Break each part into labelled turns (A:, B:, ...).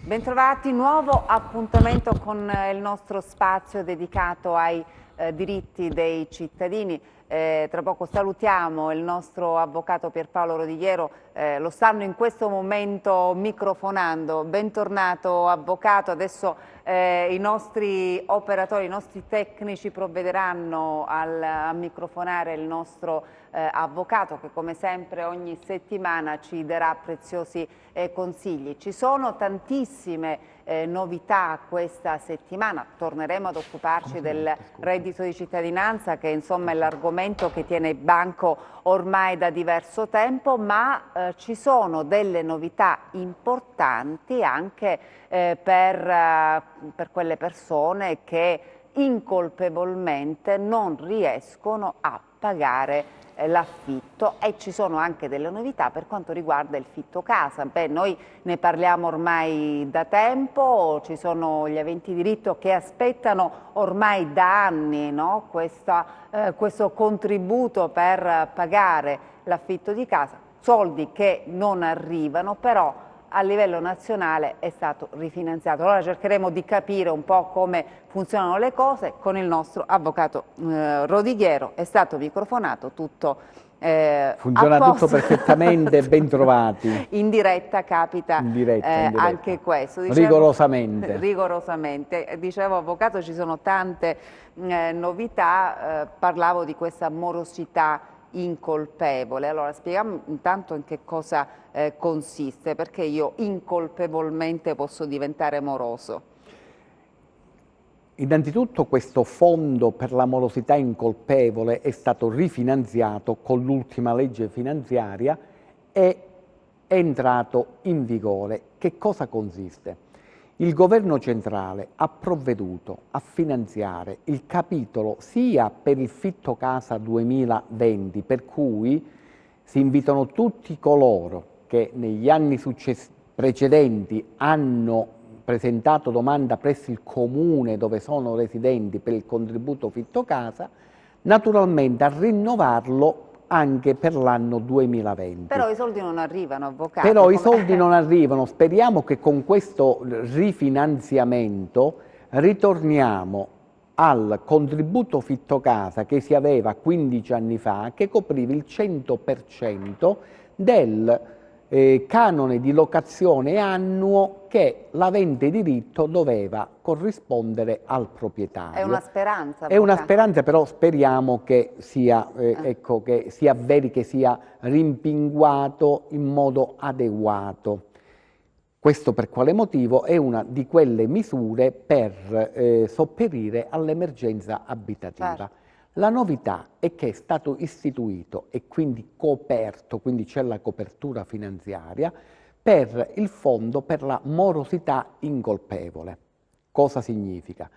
A: Bentrovati, nuovo appuntamento con il nostro spazio dedicato ai diritti dei cittadini. Tra poco salutiamo il nostro avvocato Pierpaolo Rodighiero, lo stanno in questo momento microfonando. Bentornato avvocato, adesso i nostri operatori, i nostri tecnici provvederanno a microfonare il nostro avvocato che come sempre ogni settimana ci darà preziosi consigli. Ci sono tantissime novità questa settimana, torneremo ad occuparci del reddito di cittadinanza che insomma è l'argomento che tiene banco ormai da diverso tempo, ma ci sono delle novità importanti anche per quelle persone che incolpevolmente non riescono a pagare l'affitto, e ci sono anche delle novità per quanto riguarda il fitto casa. Beh, noi ne parliamo ormai da tempo, ci sono gli aventi diritto che aspettano ormai da anni, no? Questo contributo per pagare l'affitto di casa, soldi che non arrivano, però a livello nazionale è stato rifinanziato. Allora cercheremo di capire un po' come funzionano le cose con il nostro avvocato Rodighiero. È stato microfonato, tutto
B: funziona tutto perfettamente, ben trovati.
A: In diretta capita
B: in diretta.
A: anche questo.
B: Rigorosamente.
A: Rigorosamente. Dicevo avvocato, ci sono tante novità, parlavo di questa morosità incolpevole. Allora spieghiamo intanto in che cosa consiste, perché io incolpevolmente posso diventare moroso.
B: Innanzitutto questo fondo per la morosità incolpevole è stato rifinanziato con l'ultima legge finanziaria e è entrato in vigore. Che cosa consiste? Il governo centrale ha provveduto a finanziare il capitolo sia per il fitto casa 2020, per cui si invitano tutti coloro che negli anni precedenti hanno presentato domanda presso il comune dove sono residenti per il contributo fitto casa, naturalmente a rinnovarlo anche per l'anno 2020.
A: Però i soldi non arrivano, avvocato.
B: Però i soldi non arrivano. Speriamo che con questo rifinanziamento ritorniamo al contributo fitto casa che si aveva 15 anni fa, che copriva il 100% del canone di locazione annuo che l'avente diritto doveva corrispondere al proprietario.
A: È una speranza.
B: È una speranza, però speriamo che sia, ecco, che si avveri, che sia rimpinguato in modo adeguato. Questo per quale motivo? È una di quelle misure per sopperire all'emergenza abitativa.
A: Certo.
B: La novità è che è stato istituito e quindi coperto, quindi c'è la copertura finanziaria, per il fondo per la morosità incolpevole. Cosa significa?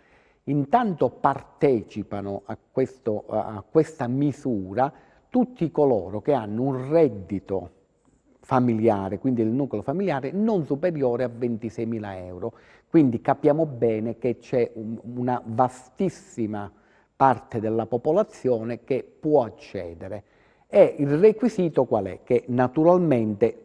B: Intanto partecipano a questa misura tutti coloro che hanno un reddito familiare, quindi il nucleo familiare, non superiore a 26.000 euro. Quindi capiamo bene che c'è una vastissima parte della popolazione che può accedere. E il requisito qual è? Che naturalmente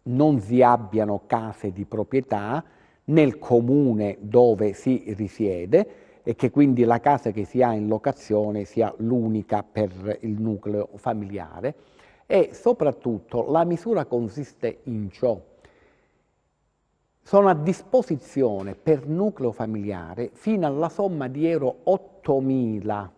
B: non si abbiano case di proprietà nel comune dove si risiede e che quindi la casa che si ha in locazione sia l'unica per il nucleo familiare. E soprattutto la misura consiste in ciò. Sono a disposizione per nucleo familiare fino alla somma di euro 8.000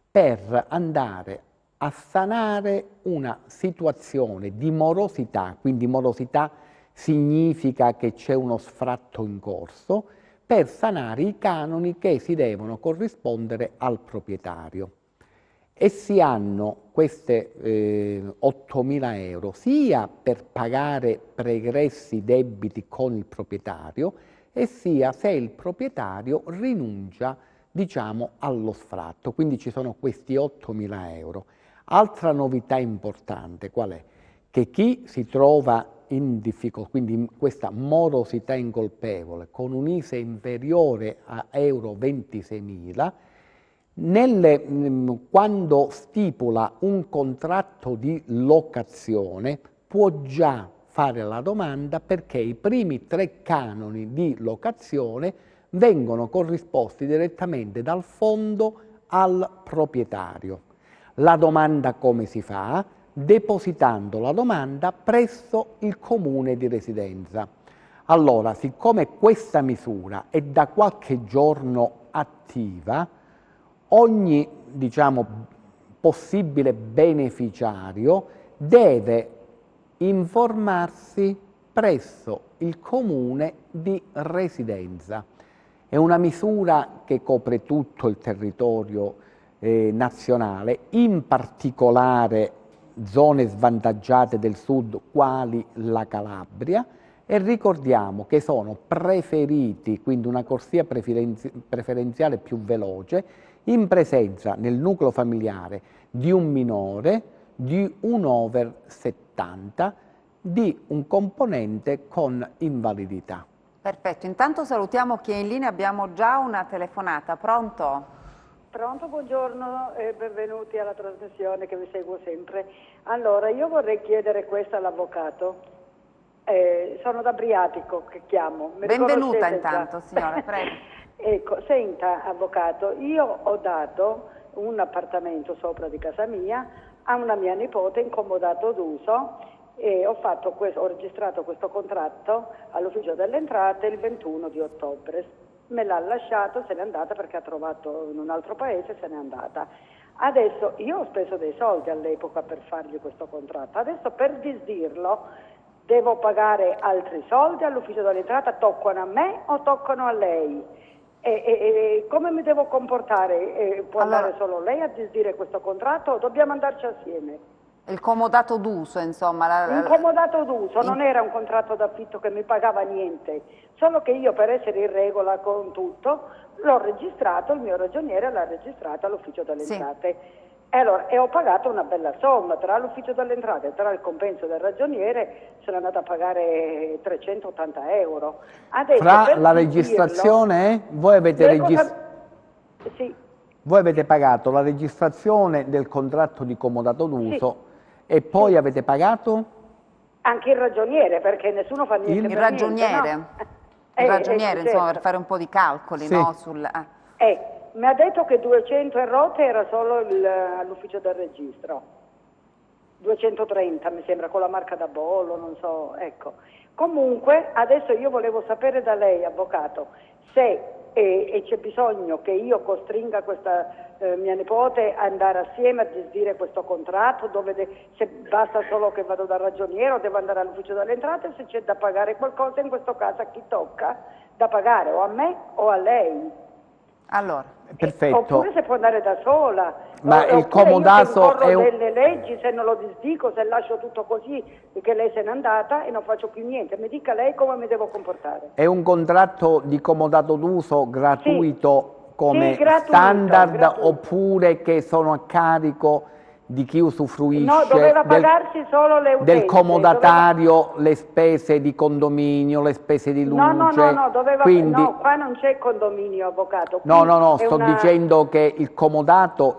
B: per andare a sanare una situazione di morosità, quindi morosità significa che c'è uno sfratto in corso, per sanare i canoni che si devono corrispondere al proprietario. E si hanno queste 8.000 euro sia per pagare pregressi debiti con il proprietario e sia se il proprietario rinuncia, diciamo, allo sfratto. Quindi ci sono questi 8.000 euro. Altra novità importante qual è? Che chi si trova in difficoltà, quindi in questa morosità incolpevole, con un ISEE inferiore a euro 26.000, quando stipula un contratto di locazione può già fare la domanda perché i primi 3 canoni di locazione vengono corrisposti direttamente dal fondo al proprietario. La domanda come si fa? Depositando la domanda presso il comune di residenza. Allora, siccome questa misura è da qualche giorno attiva, ogni, diciamo, possibile beneficiario deve informarsi presso il comune di residenza. È una misura che copre tutto il territorio nazionale, in particolare zone svantaggiate del sud quali la Calabria, e ricordiamo che sono preferiti, quindi una corsia preferenziale più veloce, in presenza nel nucleo familiare di un minore, di un over 70, di un componente con invalidità.
A: Perfetto, intanto salutiamo chi è in linea, abbiamo già una telefonata, pronto?
C: Pronto, buongiorno e benvenuti alla trasmissione che vi seguo sempre. Allora, io vorrei chiedere questo all'avvocato. Sono da Briatico che chiamo.
A: Benvenuta intanto, signora, prego.
C: Ecco, senta, avvocato, io ho dato un appartamento sopra di casa mia a una mia nipote in comodato d'uso e ho registrato questo contratto all'ufficio delle entrate il 21 di ottobre. Me l'ha lasciato, se n'è andata perché ha trovato in un altro paese, se n'è andata. Adesso io ho speso dei soldi all'epoca per fargli questo contratto, adesso per disdirlo devo pagare altri soldi all'ufficio dell'entrata, toccano a me o toccano a lei? E come mi devo comportare? Può andare solo lei a disdire questo contratto o dobbiamo andarci assieme?
A: Il comodato d'uso, insomma.
C: Un comodato d'uso, non era un contratto d'affitto che mi pagava niente, solo che io per essere in regola con tutto l'ho registrato, il mio ragioniere l'ha registrato all'ufficio delle entrate. E ho pagato una bella somma, tra l'ufficio delle entrate e tra il compenso del ragioniere sono andata a pagare 380 euro. Adesso,
B: fra la registrazione, voi avete, voi avete pagato la registrazione del contratto di comodato d'uso e poi avete pagato?
C: Anche il ragioniere, perché nessuno fa niente.
A: Il ragioniere,
C: no?
A: il ragioniere insomma,
C: certo.
A: Per fare un po' di calcoli, no?
C: Mi ha detto che 200 e rotte era solo all'ufficio del registro, 230 mi sembra, con la marca da bollo, non so, ecco. Comunque adesso io volevo sapere da lei, avvocato, se c'è bisogno che io costringa questa mia nipote a andare assieme a disdire questo contratto, se basta solo che vado dal ragioniere o devo andare all'ufficio delle entrate, se c'è da pagare qualcosa, in questo caso a chi tocca da pagare, o a me o a lei.
A: Allora,
B: perfetto.
C: Oppure se può andare da sola.
B: Ma il comodato
C: è delle leggi, se non lo disdico, se lascio tutto così, che lei se n'è andata e non faccio più niente. Mi dica lei come mi devo comportare.
B: È un contratto di comodato d'uso gratuito come
C: gratuito,
B: standard oppure che sono a carico di chi usufruisce
C: doveva pagarsi solo le utenze,
B: del comodatario, le spese di condominio, le spese di luce.
C: No, qua non c'è condominio, avvocato.
B: No, sto dicendo che il comodato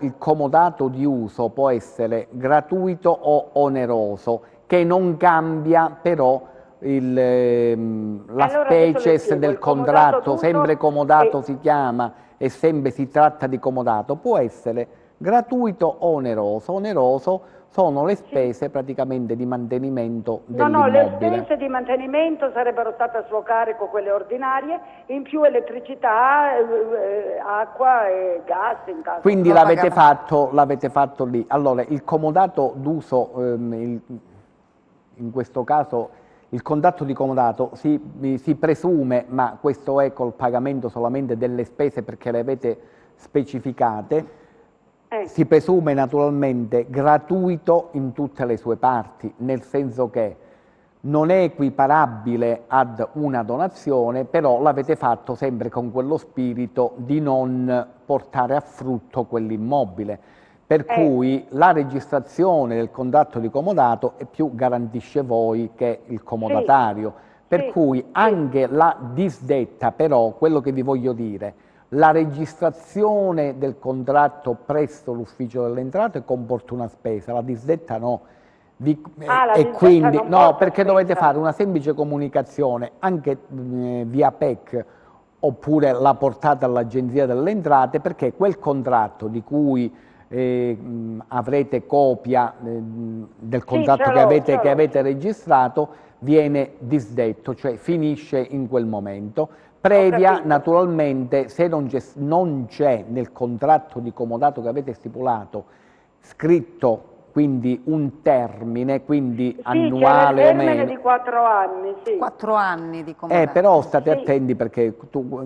B: di uso può essere gratuito o oneroso, che non cambia però la species del contratto, sempre comodato si chiama e sempre si tratta di comodato, può essere gratuito o oneroso. Oneroso sono le spese praticamente di mantenimento dell'immobile.
C: No, le spese di mantenimento sarebbero state a suo carico, quelle ordinarie, in più elettricità, acqua e gas in caso.
B: Quindi l'avete fatto lì. Allora, il comodato d'uso, in questo caso il contratto di comodato si presume, ma questo è col pagamento solamente delle spese perché le avete specificate, si presume naturalmente gratuito in tutte le sue parti, nel senso che non è equiparabile ad una donazione, però l'avete fatto sempre con quello spirito di non portare a frutto quell'immobile. Per cui la registrazione del contratto di comodato è più garantisce voi che il comodatario. Per cui anche la disdetta, però, quello che vi voglio dire, la registrazione del contratto presso l'ufficio delle entrate comporta una spesa, la disdetta no.
C: la
B: e
C: disdetta
B: quindi
C: non
B: no,
C: porta
B: perché dovete
C: spesa.
B: fare una semplice comunicazione anche via PEC oppure la portate all'Agenzia delle Entrate, perché quel contratto di cui avrete copia del
C: Sì,
B: contratto
C: ce
B: che
C: l'ho.
B: avete registrato viene disdetto, cioè finisce in quel momento, previa
C: capito.
B: naturalmente, se non c'è nel contratto di comodato che avete stipulato scritto quindi un termine, quindi
C: Sì, c'era il
B: annuale o
C: termine
B: meno.
C: di 4 anni, sì.
A: 4 anni di comodato.
B: Però state
C: Sì.
B: attenti perché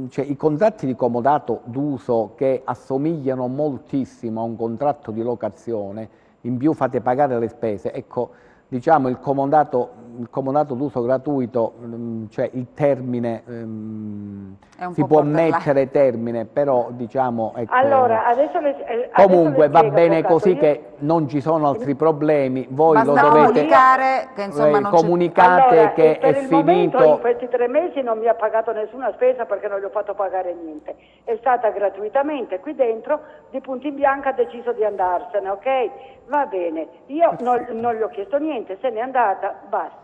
B: cioè, i contratti di comodato d'uso che assomigliano moltissimo a un contratto di locazione, in più fate pagare le spese, ecco, diciamo il comodato d'uso gratuito, cioè il termine,
A: È un
B: si
A: po'
B: può
A: borderline.
B: mettere termine, però diciamo, ecco,
C: Allora, adesso
B: comunque
C: le
B: va
C: spiego,
B: bene
C: avvocato.
B: così
C: Io-
B: che non ci sono altri problemi, voi lo
A: Basta
B: dovete
A: comunicare che insomma non c'è più.
B: comunicate
C: Allora,
B: che è
C: per il momento
B: finito.
C: in questi 3 mesi non mi ha pagato nessuna spesa perché non gli ho fatto pagare niente. È stata gratuitamente qui dentro, di punto in bianco ha deciso di andarsene, ok? Va bene, io non gli ho chiesto niente, se n'è andata, basta.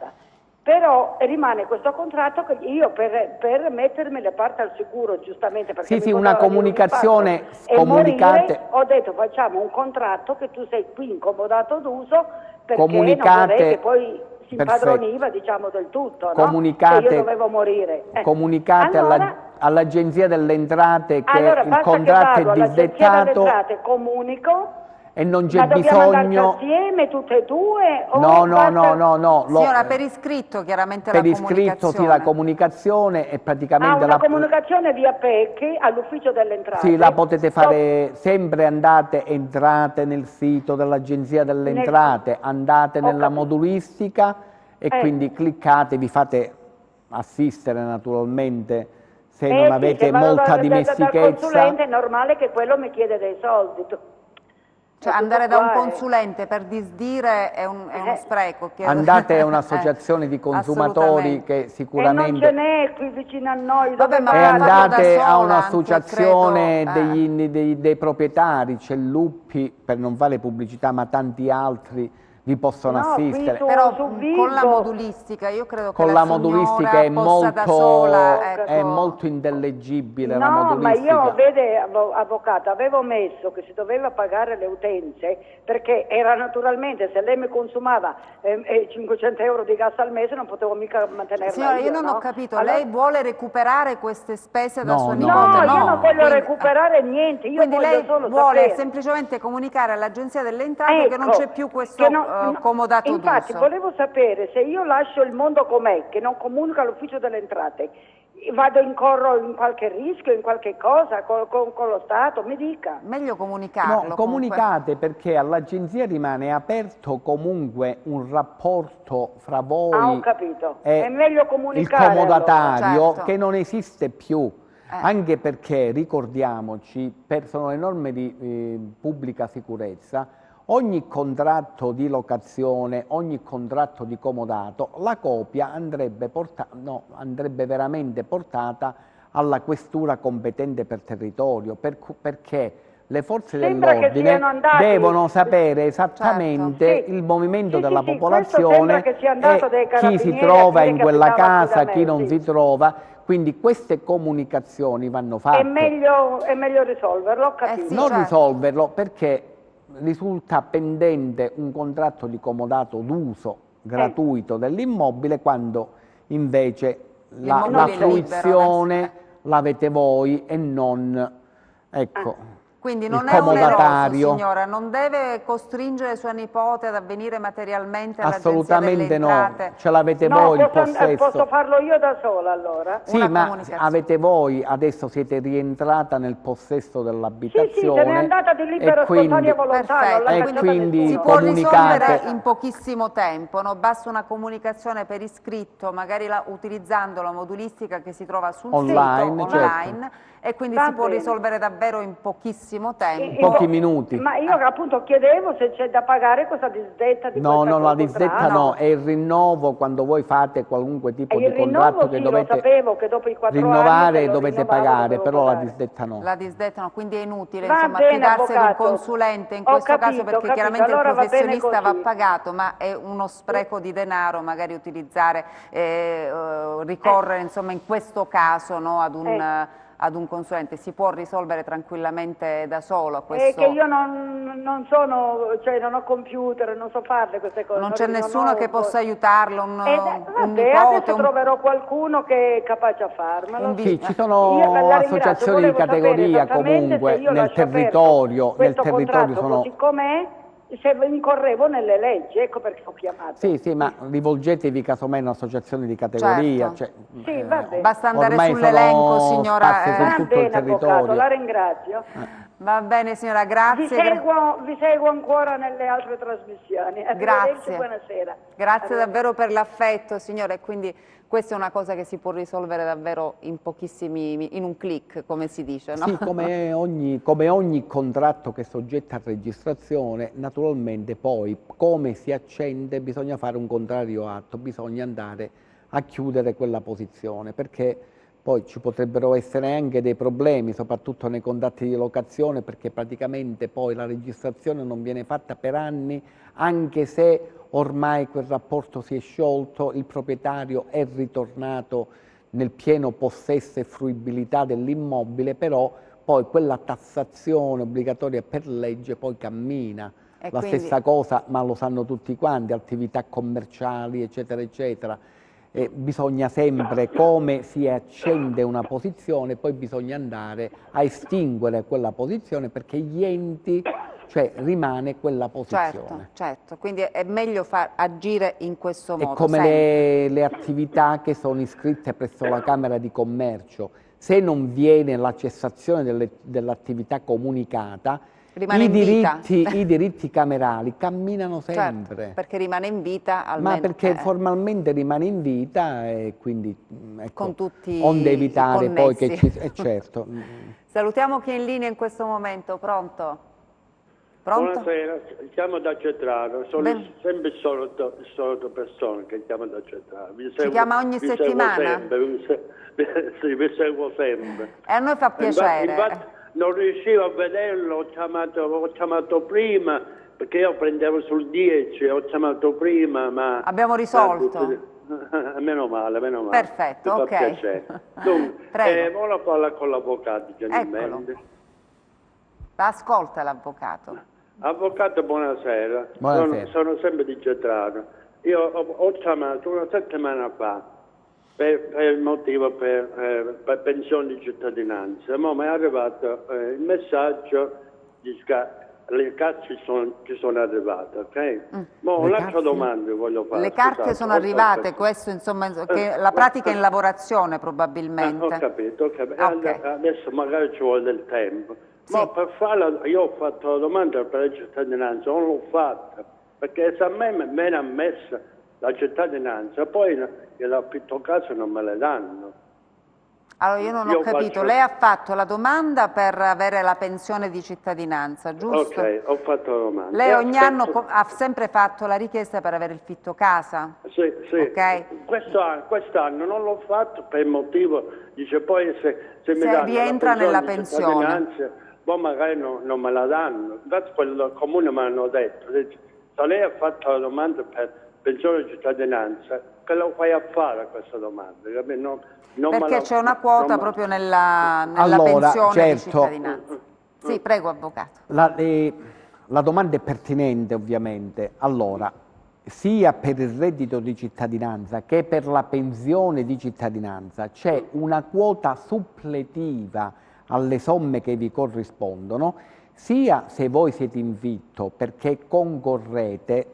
C: Però rimane questo contratto che io per mettermi le parti al sicuro, giustamente, perché
B: Sì,
C: mi
B: una
C: poteva venire un
B: comunicazione,
C: infarto e morire,
B: comunicate,
C: ho detto facciamo un contratto che tu sei qui incomodato d'uso perché non
B: comunicate,
C: vorrei che poi si
B: perfetto.
C: impadroniva, diciamo, del tutto, no?
B: Comunicate,
C: Se io dovevo morire.
B: comunicate
C: Allora,
B: all'Agenzia delle Entrate che
C: allora
B: il
C: basta che
B: contratto è
C: vado all'Agenzia delle
B: disdettato
C: Entrate, comunico,
B: e non c'è
C: ma dobbiamo andarci
B: bisogno.
C: assieme tutte e due? O
B: No,
C: basta...
A: Signora, per iscritto chiaramente
B: per
A: la
B: iscritto sì, la comunicazione è praticamente
C: una comunicazione via PEC all'ufficio delle entrate.
B: Sì, la potete fare sempre, entrate nel sito dell'Agenzia delle Entrate, andate nella modulistica e quindi cliccate, vi fate assistere naturalmente se non avete
C: se vado
B: molta
C: dal
B: dimestichezza.
C: consulente è normale che quello mi chiede dei soldi.
A: Cioè andare da un consulente per disdire è uno spreco.
B: Andate a un'associazione di consumatori che sicuramente...
C: E non ce n'è qui vicino a noi.
A: Vabbè, ma
B: E andate a
A: sola
B: un'associazione
A: anche,
B: dei proprietari, c'è Luppi, per non fare pubblicità, ma tanti altri vi possono assistere.
A: Però con la modulistica io credo che
B: con la modulistica
A: possa da sola, ecco.
B: è molto intellegibile la
C: No,
B: modulistica.
C: ma io, vede, avvocato, avevo messo che si doveva pagare le utenze perché era naturalmente, se lei mi consumava 500 euro di gas al mese non potevo mica mantenerla.
A: Signora, io non ho capito,
C: allora...
A: lei vuole recuperare queste spese da sua
B: no,
A: nipote?
C: No, io non voglio recuperare niente, io
A: quindi
C: voglio
A: lei
C: solo
A: vuole
C: sapere.
A: semplicemente comunicare all'Agenzia delle Entrate che non c'è più questo comodato d'uso.
C: Infatti volevo sapere se io lascio il mondo com'è, che non comunica all'ufficio delle entrate, incorro in qualche rischio, in qualche cosa con lo Stato, mi dica.
A: Meglio comunicarlo.
B: No, comunicate perché all'agenzia rimane aperto comunque un rapporto fra voi
C: ho capito.
B: e
C: è meglio comunicare,
B: il comodatario
A: allora. Certo.
B: che non esiste più. Anche perché, ricordiamoci, sono le norme di pubblica sicurezza, ogni contratto di locazione, ogni contratto di comodato, la copia andrebbe veramente portata alla questura competente per territorio, perché le forze dell'ordine devono sapere esattamente il movimento della popolazione e chi si trova in quella casa, chi non si trova, quindi queste comunicazioni vanno fatte.
C: È meglio risolverlo, ho capito.
B: Non risolverlo perché risulta pendente un contratto di comodato d'uso gratuito dell'immobile quando invece la fruizione l'avete voi e non
A: Quindi non
B: il
A: è oneroso,
B: comodatario.
A: signora, non deve costringere sua nipote ad avvenire materialmente all'Agenzia delle
B: Assolutamente
A: Entrate.
B: no, ce l'avete voi il possesso.
C: Posso farlo io da sola allora?
B: Sì, ma avete voi, adesso siete rientrata nel possesso dell'abitazione.
C: Sì, se n'è andata di libera spontanea volontà.
A: E quindi si può risolvere in pochissimo tempo, no? Basta una comunicazione per iscritto, magari utilizzando la modulistica che si trova sul sito online, e quindi si può risolvere davvero in pochissimo pochissimo tempo.
B: Pochi minuti.
C: Ma io appunto chiedevo se c'è da pagare questa disdetta di
B: No,
C: questa
B: no, la disdetta
C: contratto.
B: no, è il rinnovo quando voi fate qualunque tipo
C: E il
B: di contratto
C: rinnovo
B: che
C: sì,
B: dovete
C: lo sapevo che dopo i 4
B: rinnovare
C: anni se lo
B: dovete
C: rinnovavo,
B: pagare,
C: dovevo
B: però la
C: pagare.
B: disdetta no.
A: La disdetta no, quindi è inutile
C: Va
A: insomma,
C: bene,
A: affidarsi ad un
C: avvocato.
A: consulente in
C: Ho
A: questo caso
C: capito,
A: perché
C: ho capito.
A: chiaramente
C: Allora
A: il
C: va bene
A: professionista va
C: così.
A: pagato, ma è uno spreco di denaro magari utilizzare, ricorrere insomma, in questo caso no, ad un consulente. Si può risolvere tranquillamente da solo a questo.
C: È che io non sono, cioè non ho computer, non so farle queste cose.
A: Non c'è nessuno che possa aiutarlo, un
C: Vabbè,
A: nipote,
C: adesso troverò qualcuno che è capace a farmelo.
B: Sì, ci
C: Io
B: sono
C: la ringrazio,
B: associazioni di
C: volevo sapere
B: categoria
C: esattamente
B: comunque
C: se io
B: nel
C: lascio aperto
B: territorio
C: questo
B: sono...
C: contratto così com'è, se incorrevo nelle leggi, ecco perché ho chiamato.
B: Sì, sì, ma rivolgetevi casomai a un'associazione di categoria.
A: Certo.
B: Cioè,
C: Sì, va bene.
A: Basta andare
B: ormai
A: sull'elenco,
B: sono
A: signora.
B: sparse su
C: Va
B: tutto
C: bene,
B: il territorio.
C: avvocato, la ringrazio.
A: Va bene signora, grazie.
C: Vi seguo ancora nelle altre trasmissioni.
A: Grazie.
C: Buonasera.
A: Grazie davvero per l'affetto, signore. Quindi questa è una cosa che si può risolvere davvero in pochissimi, in un click, come si dice, no?
B: Sì, come ogni contratto che è soggetto a registrazione, naturalmente poi come si accende bisogna fare un contrario atto, bisogna andare a chiudere quella posizione, perché poi ci potrebbero essere anche dei problemi, soprattutto nei contratti di locazione, perché praticamente poi la registrazione non viene fatta per anni, anche se ormai quel rapporto si è sciolto, il proprietario è ritornato nel pieno possesso e fruibilità dell'immobile, però poi quella tassazione obbligatoria per legge poi cammina.
A: E
B: La
A: quindi...
B: stessa cosa, ma lo sanno tutti quanti, attività commerciali, eccetera, eccetera. Bisogna sempre, come si accende una posizione, poi bisogna andare a estinguere quella posizione perché gli enti, cioè rimane quella posizione.
A: Certo, quindi è meglio agire in questo modo.
B: È come le attività che sono iscritte presso la Camera di Commercio. Se non viene la cessazione dell'attività comunicata, i diritti camerali camminano sempre.
A: Certo, perché rimane in vita almeno.
B: Ma perché formalmente rimane in vita e quindi ecco,
A: con tutti
B: onde evitare poi che ci... certo.
A: Salutiamo chi è in linea in questo momento, pronto? Pronto?
D: Buonasera, chiamo da Cetrano, sono sempre il solito persona che chiama da Cetrano.
A: Ci chiama ogni settimana?
D: Sì, vi seguo sempre.
A: E a noi fa piacere.
D: Infatti non riuscivo a vederlo, ho chiamato prima, perché io prendevo sul 10, ho chiamato prima, ma...
A: Abbiamo risolto.
D: Meno male.
A: Perfetto, ok.
D: Piacere. Dunque, volevo parlare con l'avvocato, gentilmente.
A: Ascolta l'avvocato.
D: Avvocato, buonasera. Sono sempre di Cetrano. Io ho chiamato una settimana fa per il motivo per pensione di cittadinanza. Ma mi è arrivato il messaggio di le carte ci sono arrivate, ok? Ma un'altra domanda voglio fare.
A: Le carte sono arrivate, questo insomma, che la pratica è in lavorazione probabilmente.
D: Ho capito.
A: Okay.
D: Adesso magari ci vuole del tempo.
A: Sì.
D: Ma per farla, io ho fatto la domanda per la cittadinanza, non l'ho fatta, perché se a me viene ammessa la cittadinanza, poi l'affitto casa non me le danno.
A: Allora io non ho capito, lei ha fatto la domanda per avere la pensione di cittadinanza, giusto?
D: Ok, ho fatto la domanda.
A: Lei ogni anno ha sempre fatto la richiesta per avere il fitto casa?
D: Sì.
A: Okay.
D: Quest'anno non l'ho fatto per motivo, dice poi se mi danno
A: rientra nella pensione.
D: poi magari non me la danno. Infatti quel comune mi hanno detto, se lei ha fatto la domanda per pensione di cittadinanza, che lo fai a fare questa domanda?
A: Perché c'è una quota proprio nella pensione di cittadinanza. Sì, prego avvocato.
B: La domanda è pertinente ovviamente. Allora, sia per il reddito di cittadinanza che per la pensione di cittadinanza c'è una quota suppletiva alle somme che vi corrispondono, sia se voi siete in vitto perché concorrete,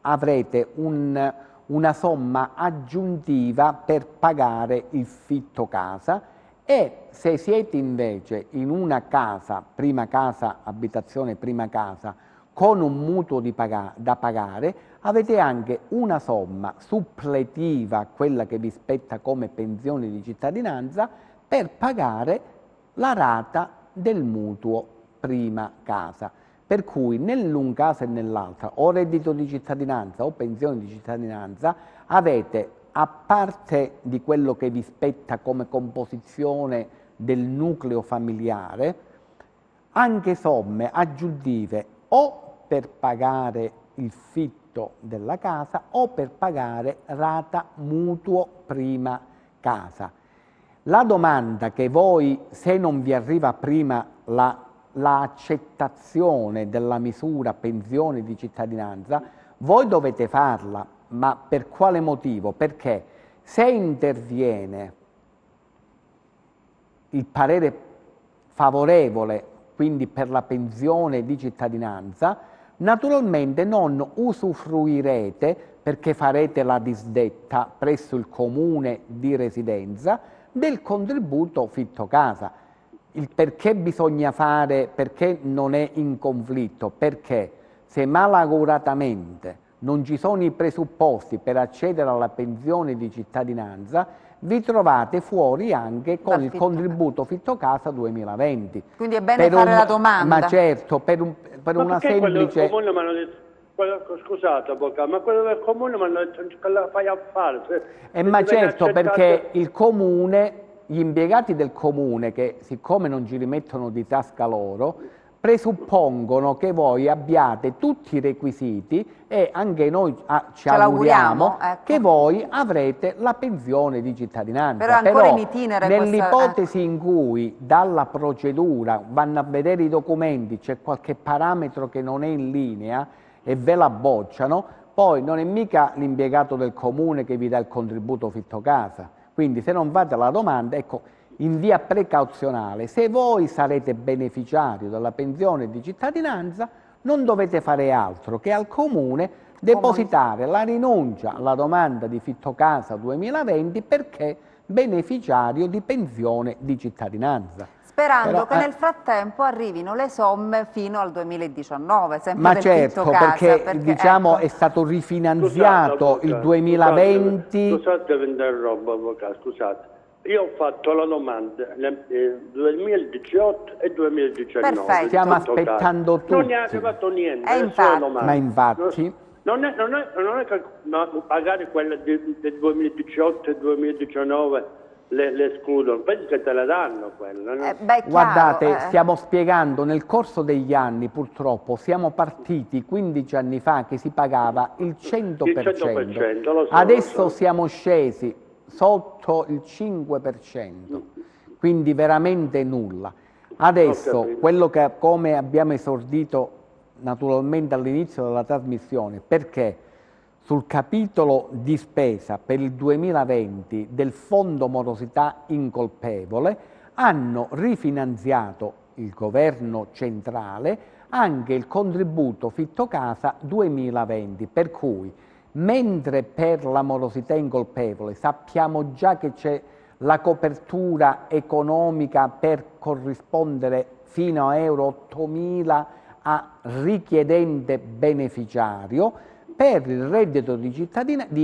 B: avrete una somma aggiuntiva per pagare il fitto casa, e se siete invece in una casa, prima casa, abitazione prima casa, con un mutuo da pagare, avete anche una somma suppletiva, quella che vi spetta come pensione di cittadinanza, per pagare la rata del mutuo prima casa. Per cui nell'un caso e nell'altra, o reddito di cittadinanza o pensione di cittadinanza, avete, a parte di quello che vi spetta come composizione del nucleo familiare, anche somme aggiuntive o per pagare il fitto della casa o per pagare rata mutuo prima casa. La domanda che voi, se non vi arriva prima l'accettazione della misura pensione di cittadinanza, voi dovete farla, ma per quale motivo? Perché se interviene il parere favorevole, quindi per la pensione di cittadinanza, naturalmente non usufruirete, perché farete la disdetta presso il comune di residenza, del contributo fitto casa. Il perché bisogna fare, perché non è in conflitto? Perché se malauguratamente non ci sono i presupposti per accedere alla pensione di cittadinanza, vi trovate fuori anche con il contributo fitto casa 2020.
A: Quindi è bene fare la domanda.
B: Ma certo, per una semplice...
D: Scusate, avvocato, ma quello del comune mi hanno detto che la fai a fare.
B: Ma certo, perché il comune, gli impiegati del comune, che siccome non ci rimettono di tasca loro, presuppongono che voi abbiate tutti i requisiti e anche noi ci auguriamo
A: ecco,
B: che voi avrete la pensione di cittadinanza.
A: Però ancora in itinere
B: nell'ipotesi in cui dalla procedura vanno a vedere i documenti, c'è qualche parametro che non è in linea e ve la bocciano, poi non è mica l'impiegato del comune che vi dà il contributo fitto casa. Quindi se non fate la domanda, ecco, in via precauzionale, se voi sarete beneficiario della pensione di cittadinanza, non dovete fare altro che al comune depositare la rinuncia alla domanda di fitto casa 2020 perché beneficiario di pensione di cittadinanza.
A: Sperando che nel frattempo arrivino le somme fino al 2019, sempre
B: ma
A: del
B: certo,
A: fitto casa,
B: perché diciamo
A: ecco,
B: è stato rifinanziato il 2020.
D: Scusate, avvocato, scusate. Io ho fatto la domanda nel 2018 e 2019.
A: Perfetto.
B: Stiamo aspettando tutti.
D: Non ne ha fatto niente.
B: Ma infatti...
D: Non è che magari quelle del 2018 e 2019 le escludono, penso che te le danno quelle. No?
B: Guardate, stiamo spiegando, nel corso degli anni purtroppo siamo partiti 15 anni fa che si pagava il 100%,
D: il 100% lo so,
B: adesso siamo scesi sotto il 5%, quindi veramente nulla. Adesso quello che, come abbiamo esordito naturalmente all'inizio della trasmissione, perché sul capitolo di spesa per il 2020 del Fondo Morosità Incolpevole hanno rifinanziato il governo centrale anche il contributo fitto casa 2020, per cui mentre per la morosità incolpevole sappiamo già che c'è la copertura economica per corrispondere fino a euro 8.000 a richiedente beneficiario, per il reddito di cittadinanza,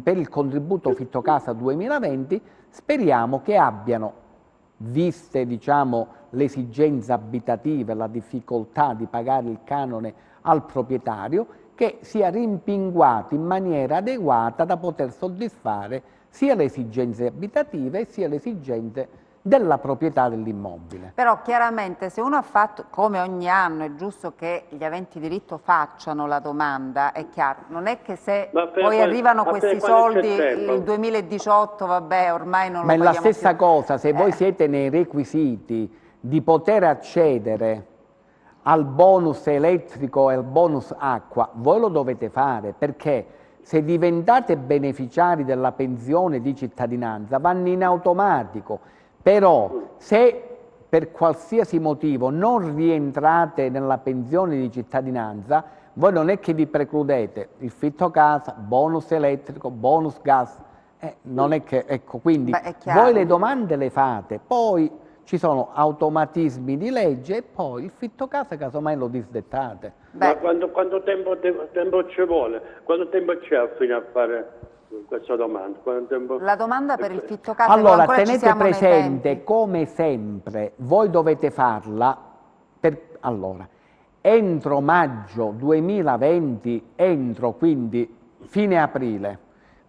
B: per il contributo fitto casa 2020, speriamo che abbiano, viste diciamo, le esigenze abitative, la difficoltà di pagare il canone al proprietario, che sia rimpinguato in maniera adeguata da poter soddisfare sia le esigenze abitative sia le esigenze della proprietà dell'immobile.
A: Però chiaramente se uno ha fatto, come ogni anno è giusto che gli aventi diritto facciano la domanda, è chiaro, non è che se poi arrivano questi soldi il 2018, vabbè, ormai non lo paghiamo più.
B: Ma è la stessa cosa, se voi siete nei requisiti di poter accedere al bonus elettrico e al bonus acqua, voi lo dovete fare, perché se diventate beneficiari della pensione di cittadinanza vanno in automatico. Però se per qualsiasi motivo non rientrate nella pensione di cittadinanza, voi non è che vi precludete il fitto casa, bonus elettrico, bonus gas, non è che, ecco, quindi voi le domande le fate, poi ci sono automatismi di legge e poi il fitto casa casomai lo disdettate.
D: Ma quanto tempo ci vuole? Quanto tempo c'è fino a fare questa domanda?
A: La domanda per il fitto casa.
B: Allora, tenete presente, come sempre, voi dovete farla allora, entro maggio 2020, quindi fine aprile,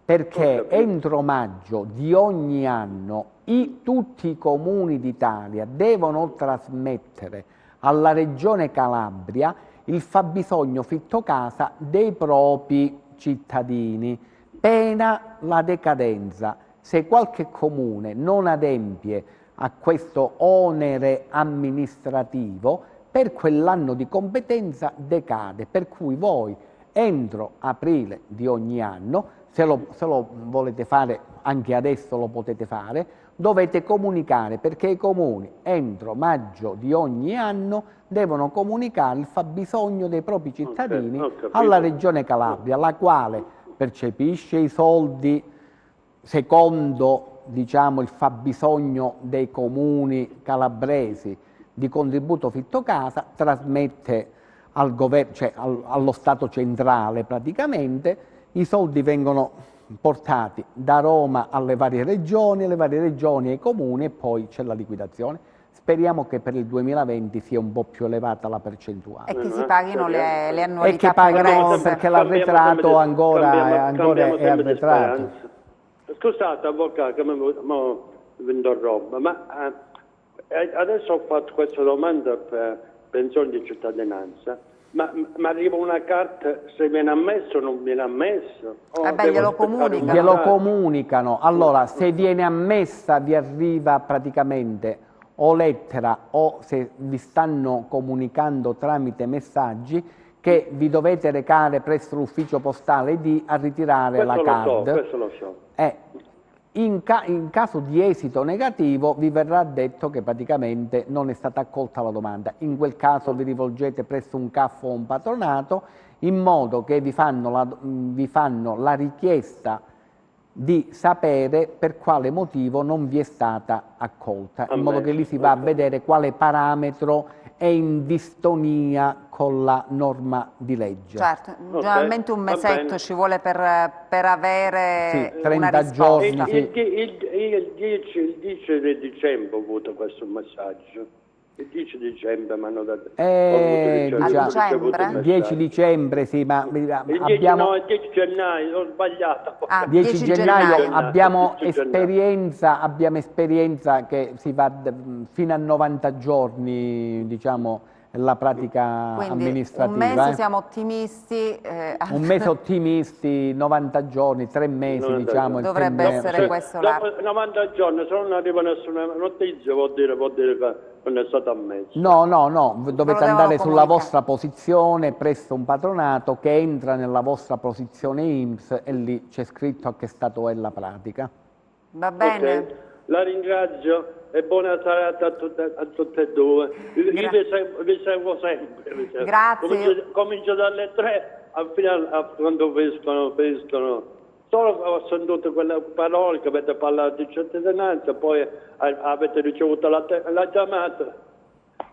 B: perché entro maggio di ogni anno tutti i comuni d'Italia devono trasmettere alla Regione Calabria il fabbisogno fitto casa dei propri cittadini, pena la decadenza. Se qualche comune non adempie a questo onere amministrativo, per quell'anno di competenza decade, per cui voi entro aprile di ogni anno, se lo volete fare anche adesso lo potete fare, dovete comunicare, perché i comuni entro maggio di ogni anno devono comunicare il fabbisogno dei propri cittadini alla Regione Calabria, la quale percepisce i soldi secondo, diciamo, il fabbisogno dei comuni calabresi di contributo fitto casa, trasmette al governo, cioè allo Stato centrale praticamente, i soldi vengono portati da Roma alle varie regioni ai comuni e poi c'è la liquidazione. Speriamo che per il 2020 sia un po' più elevata la percentuale.
A: E che si paghino le annualità
B: e che paghino, perché l'arretrato ancora è arretrato.
D: Scusate, avvocato, che mi interrompo, ma adesso ho fatto questa domanda per pensione di cittadinanza, ma arriva una carta se viene ammesso o non viene ammesso?
A: Glielo comunicano.
B: Glielo comunicano. Allora, se viene ammessa vi arriva praticamente o lettera o se vi stanno comunicando tramite messaggi che vi dovete recare presso l'ufficio postale a ritirare la card.
D: Questo lo so.
B: In caso di esito negativo vi verrà detto che praticamente non è stata accolta la domanda. In quel caso vi rivolgete presso un CAF o un patronato in modo che vi fanno la richiesta di sapere per quale motivo non vi è stata accolta, in modo che lì si va a vedere quale parametro è in distonia con la norma di legge.
A: Certo, generalmente un mesetto ci vuole per avere
B: 30
A: una risposta.
B: giorni.
D: Il 10 di dicembre ho avuto questo messaggio. Il 10 dicembre mi hanno dato.
A: Dicembre?
B: 10 dicembre, sì, ma abbiamo.
D: No, il 10 gennaio, ho sbagliato.
B: 10 gennaio abbiamo esperienza che si va fino a 90 giorni, diciamo, la pratica amministrativa.
A: Un mese siamo ottimisti.
B: Un mese ottimisti, 90 giorni, 3 mesi, diciamo.
A: Dovrebbe essere questo l'arco.
D: 90 giorni, se non arriva nessuna notizia vuol dire che non è stato ammesso.
B: No, dovete andare sulla vostra posizione presso un patronato che entra nella vostra posizione INPS e lì c'è scritto a che stato è la pratica.
A: Va bene.
D: Okay. La ringrazio e buona serata a tutte e due. Vi seguo sempre.
A: Grazie.
D: Comincio dalle 3 fino a quando finiscono. Solo ho sentito quelle parole che avete parlato di cittadinanza, poi avete ricevuto la chiamata.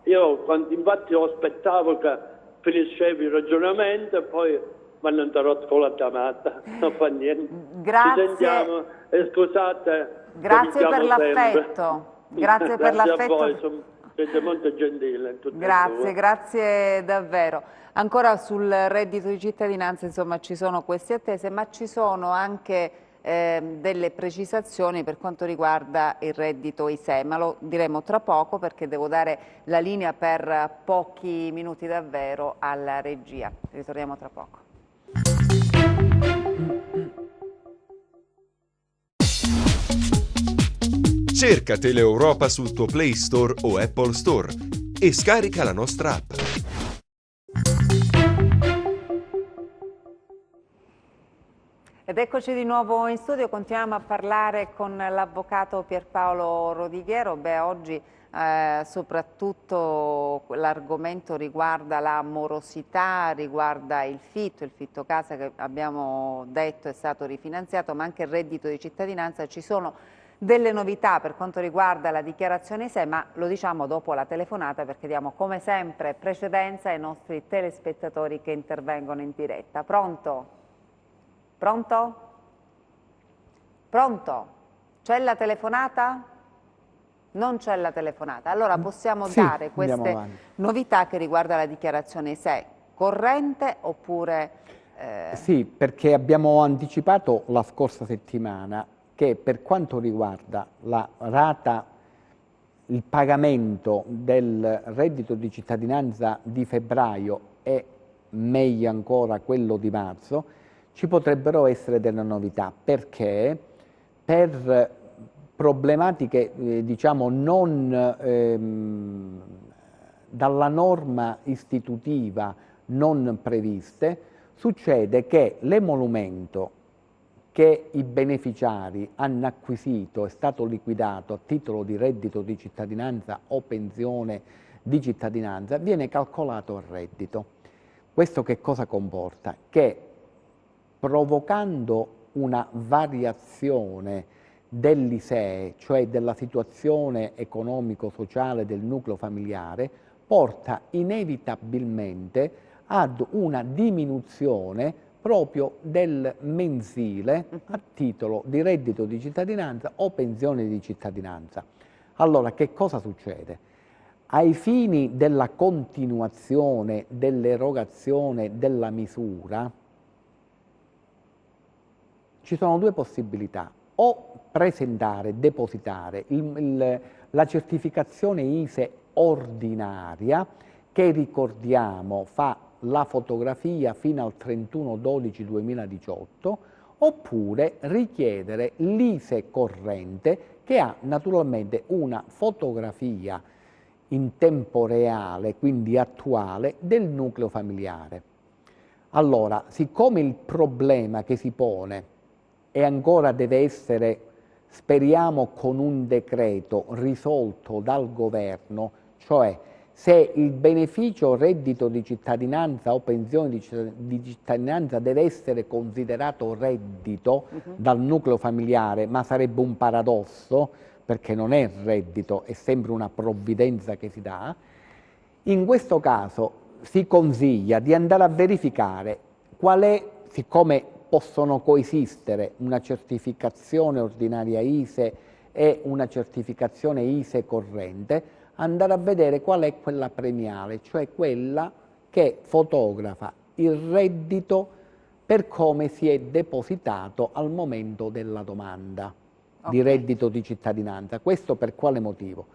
D: Io infatti aspettavo che finiscevi il ragionamento e poi mi hanno interrotto con la chiamata. Non fa niente.
A: Grazie.
D: Ci sentiamo e scusate.
A: Grazie per l'affetto. Grazie per l'affetto.
D: A voi, siete molto gentili.
A: Grazie davvero. Ancora sul reddito di cittadinanza, insomma, ci sono queste attese, ma ci sono anche delle precisazioni per quanto riguarda il reddito ISEE, ma lo diremo tra poco perché devo dare la linea per pochi minuti davvero alla regia. Ritorniamo tra poco.
E: Cerca Teleeuropa sul tuo Play Store o Apple Store e scarica la nostra app.
A: Ed eccoci di nuovo in studio, continuiamo a parlare con l'avvocato Pierpaolo Rodighiero. Oggi soprattutto l'argomento riguarda la morosità, riguarda il fitto casa che abbiamo detto è stato rifinanziato, ma anche il reddito di cittadinanza. Ci sono delle novità per quanto riguarda la dichiarazione ISEE, ma lo diciamo dopo la telefonata perché diamo come sempre precedenza ai nostri telespettatori che intervengono in diretta. Pronto? Pronto? Pronto? C'è la telefonata? Non c'è la telefonata. Allora possiamo dare queste novità che riguardano la dichiarazione ISEE corrente oppure...
B: Sì, perché abbiamo anticipato la scorsa settimana che per quanto riguarda la rata, il pagamento del reddito di cittadinanza di febbraio e meglio ancora quello di marzo, ci potrebbero essere delle novità, perché per problematiche diciamo non dalla norma istitutiva non previste, succede che l'emolumento che i beneficiari hanno acquisito è stato liquidato a titolo di reddito di cittadinanza o pensione di cittadinanza, viene calcolato a reddito. Questo che cosa comporta? Che provocando una variazione dell'ISEE, cioè della situazione economico-sociale del nucleo familiare, porta inevitabilmente ad una diminuzione proprio del mensile a titolo di reddito di cittadinanza o pensione di cittadinanza. Allora, che cosa succede? Ai fini della continuazione dell'erogazione della misura, ci sono due possibilità: o presentare, depositare la certificazione ISEE ordinaria, che ricordiamo fa la fotografia fino al 31/12/2018, oppure richiedere l'ISEE corrente, che ha naturalmente una fotografia in tempo reale, quindi attuale, del nucleo familiare. Allora, siccome il problema che si pone e ancora deve essere, speriamo con un decreto, risolto dal governo, cioè se il beneficio reddito di cittadinanza o pensione di cittadinanza deve essere considerato reddito dal nucleo familiare, ma sarebbe un paradosso, perché non è reddito, è sempre una provvidenza che si dà, in questo caso si consiglia di andare a verificare qual è, siccome possono coesistere una certificazione ordinaria ISEE e una certificazione ISEE corrente, andare a vedere qual è quella premiale, cioè quella che fotografa il reddito per come si è depositato al momento della domanda di reddito di cittadinanza. Questo per quale motivo?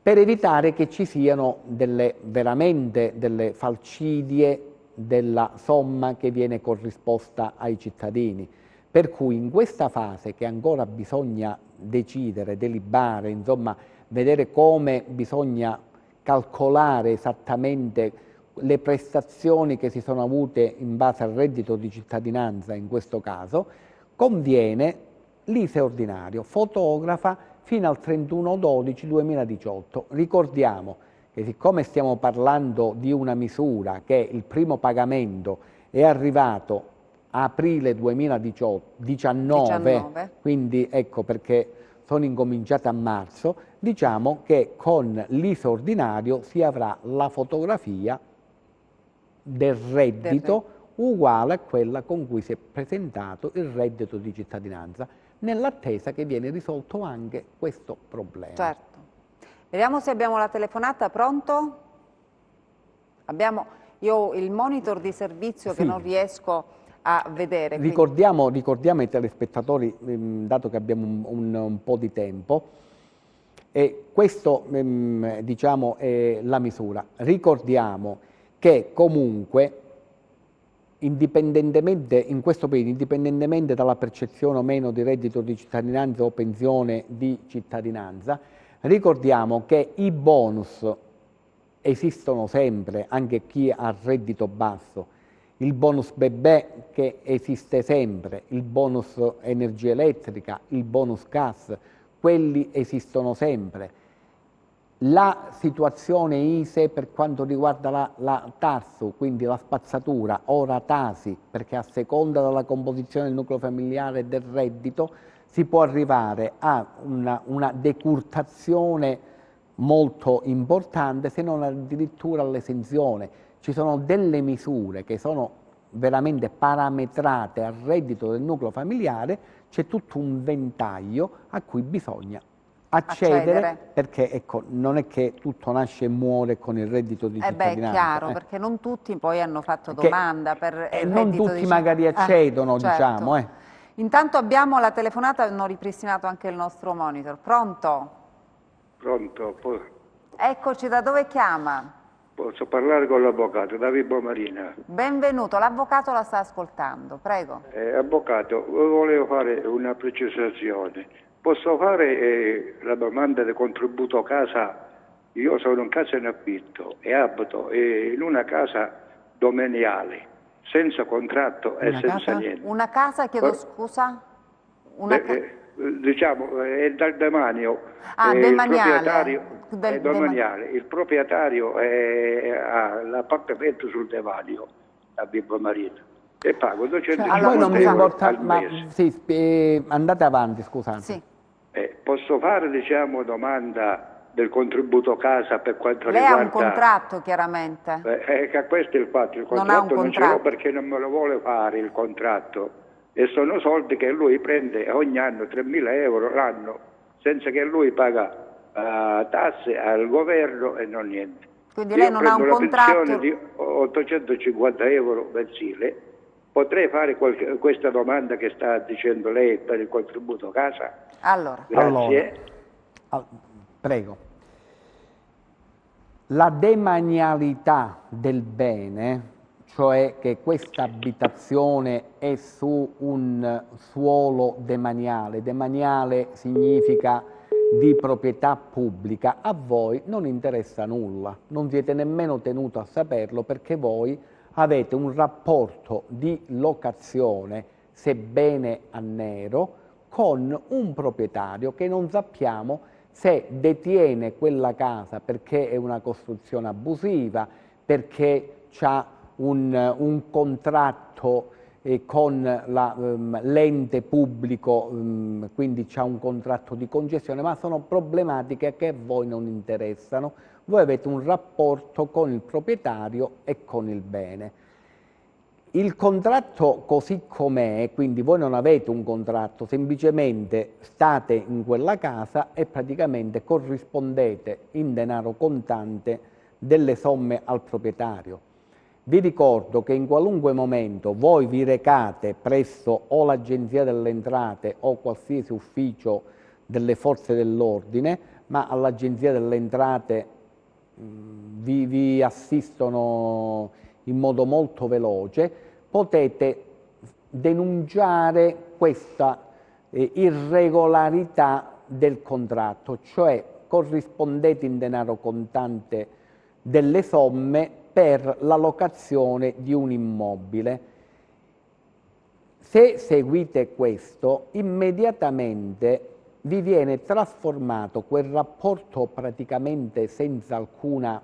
B: Per evitare che ci siano veramente delle falcidie della somma che viene corrisposta ai cittadini. Per cui in questa fase che ancora bisogna decidere, deliberare, insomma, vedere come bisogna calcolare esattamente le prestazioni che si sono avute in base al reddito di cittadinanza, in questo caso, conviene l'ISEE ordinario, fotografa fino al 31/12/2018. Ricordiamo che siccome stiamo parlando di una misura che il primo pagamento è arrivato a aprile 2019, quindi ecco perché sono incominciate a marzo, diciamo che con l'ISEE ordinario si avrà la fotografia del reddito uguale a quella con cui si è presentato il reddito di cittadinanza, nell'attesa che viene risolto anche questo problema.
A: Certo. Vediamo se abbiamo la telefonata. Pronto? Io ho il monitor di servizio che non riesco a vedere.
B: Ricordiamo ai telespettatori, dato che abbiamo un po' di tempo, e questo diciamo è la misura. Ricordiamo che comunque indipendentemente, in questo periodo, indipendentemente dalla percezione o meno di reddito di cittadinanza o pensione di cittadinanza, ricordiamo che i bonus esistono sempre, anche chi ha reddito basso, il bonus bebè che esiste sempre, il bonus energia elettrica, il bonus gas, quelli esistono sempre. La situazione ISEE per quanto riguarda la TARSU, quindi la spazzatura, ora TASI, perché a seconda della composizione del nucleo familiare e del reddito si può arrivare a una decurtazione molto importante, se non addirittura all'esenzione. Ci sono delle misure che sono veramente parametrate al reddito del nucleo familiare, c'è tutto un ventaglio a cui bisogna accedere, perché ecco, non è che tutto nasce e muore con il reddito di cittadinanza.
A: Beh, è chiaro, perché non tutti poi hanno fatto domanda per il
B: non tutti magari accedono,
A: certo.
B: diciamo.
A: Intanto abbiamo la telefonata, hanno ripristinato anche il nostro monitor. Pronto?
F: Pronto?
A: Eccoci, da dove chiama?
F: Posso parlare con l'avvocato Davide Marina?
A: Benvenuto, l'avvocato la sta ascoltando, prego.
F: Avvocato, volevo fare una precisazione. Posso fare la domanda di contributo casa? Io sono in casa in affitto e abito in una casa domaniale, senza contratto e senza niente.
A: Una casa, chiedo scusa?
F: Diciamo, è dal demanio.
A: Demaniale.
F: Il proprietario ha l'appartamento sul demanio a Vibo Marina e pago 250 euro al mese.
B: Andate avanti, scusate.
A: Sì.
F: Posso fare, diciamo, domanda del contributo casa per quanto
A: Lei
F: riguarda...
A: ha un contratto, chiaramente.
F: Questo è il fatto, il contratto non ce l'ho perché non me lo vuole fare il contratto e sono soldi che lui prende ogni anno, 3.000 euro l'anno, senza che lui paga tasse al governo e non niente.
A: Quindi lei non ha un contratto?
F: Io prendo una pensione di 850 euro mensile. Potrei fare questa domanda che sta dicendo lei per il contributo casa?
A: Allora.
F: Grazie.
B: Prego. La demanialità del bene, cioè che questa abitazione è su un suolo demaniale, demaniale significa di proprietà pubblica, a voi non interessa nulla, non siete nemmeno tenuto a saperlo perché voi avete un rapporto di locazione, sebbene a nero, con un proprietario che non sappiamo se detiene quella casa perché è una costruzione abusiva, perché ha un contratto con l'ente pubblico, quindi c'ha un contratto di concessione, ma sono problematiche che a voi non interessano. Voi avete un rapporto con il proprietario e con il bene. Il contratto così com'è, quindi voi non avete un contratto, semplicemente state in quella casa e praticamente corrispondete in denaro contante delle somme al proprietario. Vi ricordo che in qualunque momento voi vi recate presso o l'Agenzia delle Entrate o qualsiasi ufficio delle forze dell'ordine, ma all'Agenzia delle Entrate vi assistono in modo molto veloce, potete denunciare questa irregolarità del contratto, cioè corrispondete in denaro contante delle somme per la locazione di un immobile. Se seguite questo, immediatamente vi viene trasformato quel rapporto praticamente senza alcuna,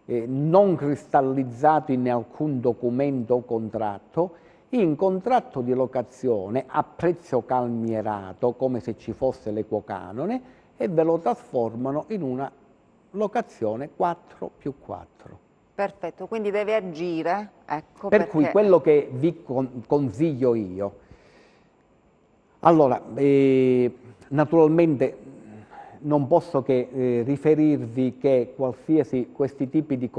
B: non cristallizzato in alcun documento o contratto, in contratto di locazione a prezzo calmierato, come se ci fosse l'equo canone, e ve lo trasformano in una locazione 4+4.
A: Perfetto, quindi deve agire. Ecco
B: per cui quello che vi consiglio io, allora, naturalmente non posso che riferirvi che questi tipi di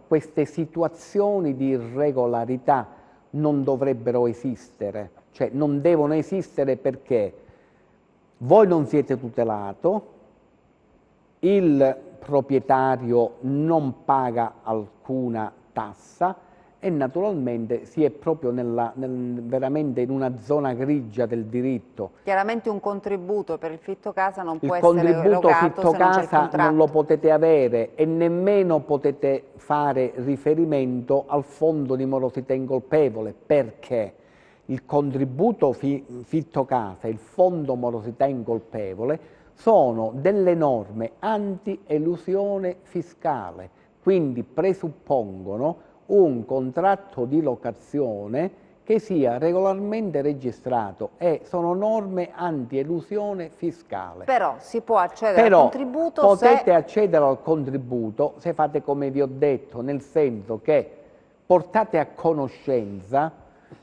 B: queste situazioni di irregolarità non dovrebbero esistere, cioè non devono esistere perché voi non siete tutelato, il proprietario non paga alcuna tassa e naturalmente si è proprio veramente in una zona grigia del diritto.
A: Chiaramente un contributo per il fitto casa non può essere erogato se non c'è il contratto. Il contributo fitto casa
B: non lo potete avere e nemmeno potete fare riferimento al fondo di morosità incolpevole, perché il contributo fitto casa e il fondo morosità incolpevole sono delle norme anti-elusione fiscale, quindi presuppongono un contratto di locazione che sia regolarmente registrato e sono norme anti-elusione fiscale.
A: Però si può accedere al contributo
B: potete accedere al contributo se fate come vi ho detto, nel senso che portate a conoscenza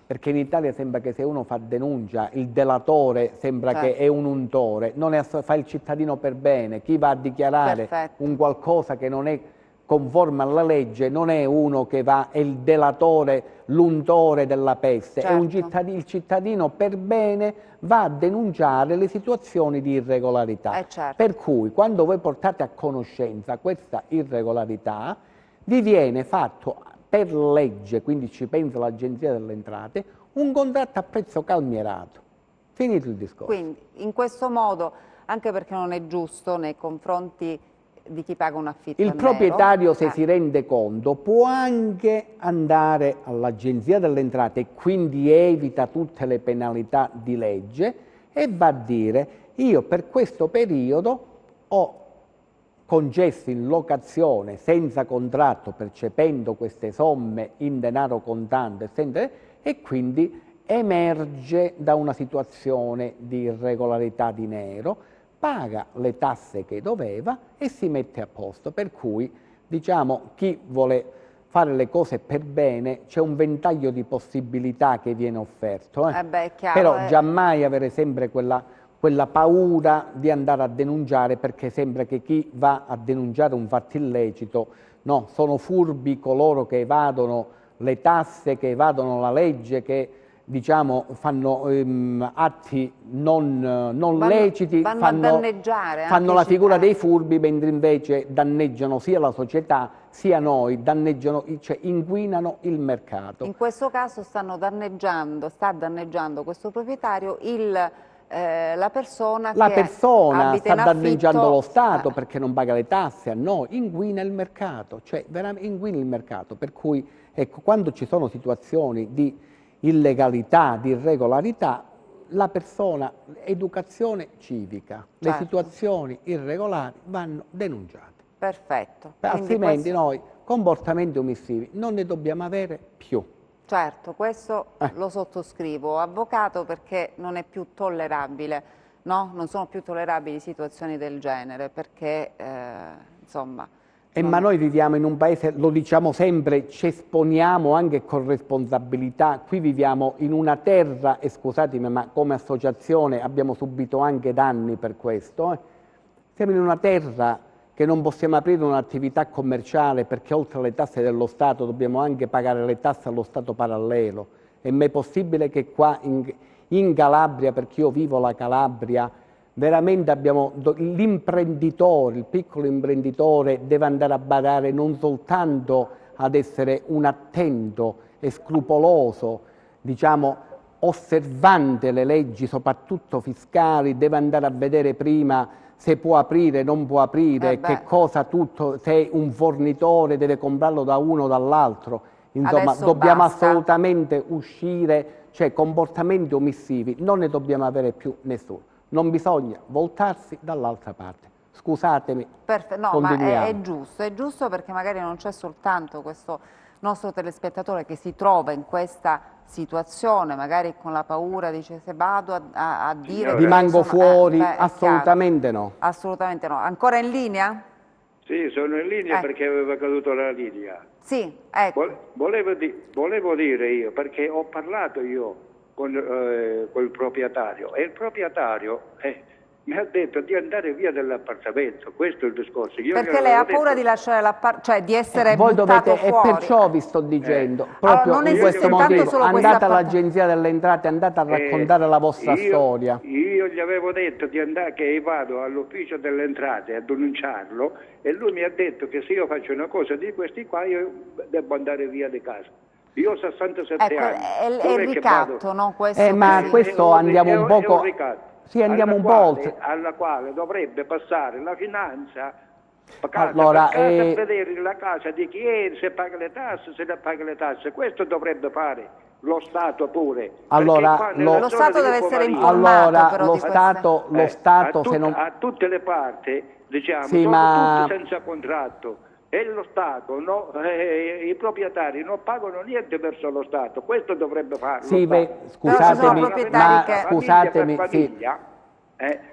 B: perché in Italia sembra che se uno fa denuncia, il delatore sembra che è un untore, non è, fa il cittadino per bene, chi va a dichiarare un qualcosa che non è conforme alla legge non è uno che va, è il delatore, l'untore della peste, è il cittadino per bene va a denunciare le situazioni di irregolarità. Per cui quando voi portate a conoscenza questa irregolarità, vi viene fatto per legge, quindi ci pensa l'Agenzia delle Entrate, un contratto a prezzo calmierato. Finito il discorso.
A: Quindi in questo modo, anche perché non è giusto nei confronti di chi paga un affitto
B: il proprietario, se si rende conto, può anche andare all'Agenzia delle Entrate e quindi evita tutte le penalità di legge e va a dire: io per questo periodo ho concesso in locazione senza contratto, percependo queste somme in denaro contante e quindi emerge da una situazione di irregolarità di nero, paga le tasse che doveva e si mette a posto. Per cui, diciamo, chi vuole fare le cose per bene, c'è un ventaglio di possibilità che viene offerto. Però giammai avere sempre quella paura di andare a denunciare, perché sembra che chi va a denunciare un fatto illecito, no, sono furbi coloro che evadono le tasse, che evadono la legge, che diciamo fanno atti non leciti, fanno la figura dei furbi, mentre invece danneggiano sia la società sia noi, cioè inquinano il mercato.
A: In questo caso sta danneggiando questo proprietario la persona che
B: sta danneggiando lo Stato perché non paga le tasse a noi, inquina il mercato, cioè veramente inquina il mercato. Per cui ecco, quando ci sono situazioni di illegalità, di irregolarità, la persona, educazione civica, le situazioni irregolari vanno denunciate.
A: Perfetto.
B: Altrimenti noi comportamenti omissivi non ne dobbiamo avere più.
A: Certo, questo lo sottoscrivo, avvocato, perché non è più tollerabile, no? Non sono più tollerabili situazioni del genere, perché insomma...
B: Ma noi viviamo in un paese, lo diciamo sempre, ci esponiamo anche con responsabilità, qui viviamo in una terra, e scusatemi ma come associazione abbiamo subito anche danni per questo, siamo in una terra che non possiamo aprire un'attività commerciale perché oltre alle tasse dello Stato dobbiamo anche pagare le tasse allo Stato parallelo. È mai possibile che qua in Calabria, perché io vivo la Calabria, veramente abbiamo l'imprenditore, il piccolo imprenditore deve andare a badare non soltanto ad essere un attento e scrupoloso, diciamo osservante le leggi, soprattutto fiscali, deve andare a vedere prima se può aprire, non può aprire, che cosa tutto, se un fornitore deve comprarlo da uno o dall'altro. Insomma, adesso dobbiamo assolutamente uscire, cioè comportamenti omissivi, non ne dobbiamo avere più nessuno. Non bisogna voltarsi dall'altra parte. Scusatemi.
A: No, ma è giusto perché magari non c'è soltanto questo nostro telespettatore che si trova in questa situazione, magari con la paura, dice se vado a dire...
B: Rimango fuori, assolutamente no.
A: Assolutamente no. Ancora in linea?
F: Sì, sono in linea perché aveva caduto la linea.
A: Sì, ecco.
F: Volevo dire io, perché ho parlato io con il proprietario e il proprietario mi ha detto di andare via dall'appartamento. Questo è il discorso.
A: Perché lei ha paura di lasciare l'appartamento, cioè di essere buttato fuori.
B: E perciò vi sto dicendo, proprio
A: allora,
B: in questo motivo, andate all'Agenzia delle Entrate, andate a raccontare la vostra storia.
F: Io gli avevo detto di andare, che vado all'ufficio delle entrate a denunciarlo, e lui mi ha detto che se io faccio una cosa di questi qua io devo andare via di casa. Io ho 67 anni.
A: È il ricatto, no?
B: Questo andiamo un poco... Sì, andiamo un po' oltre.
F: Alla quale dovrebbe passare la finanza
B: allora,
F: per vedere la casa di chi è, se paga le tasse, se non paga le tasse. Questo dovrebbe fare lo Stato pure.
B: Allora,
A: lo Stato deve essere informato.
B: Allora, lo Stato se non...
F: a tutte le parti, diciamo, sono tutti senza contratto. E lo Stato, i proprietari non pagano niente verso lo Stato, questo dovrebbe farlo.
B: Sì, scusatemi,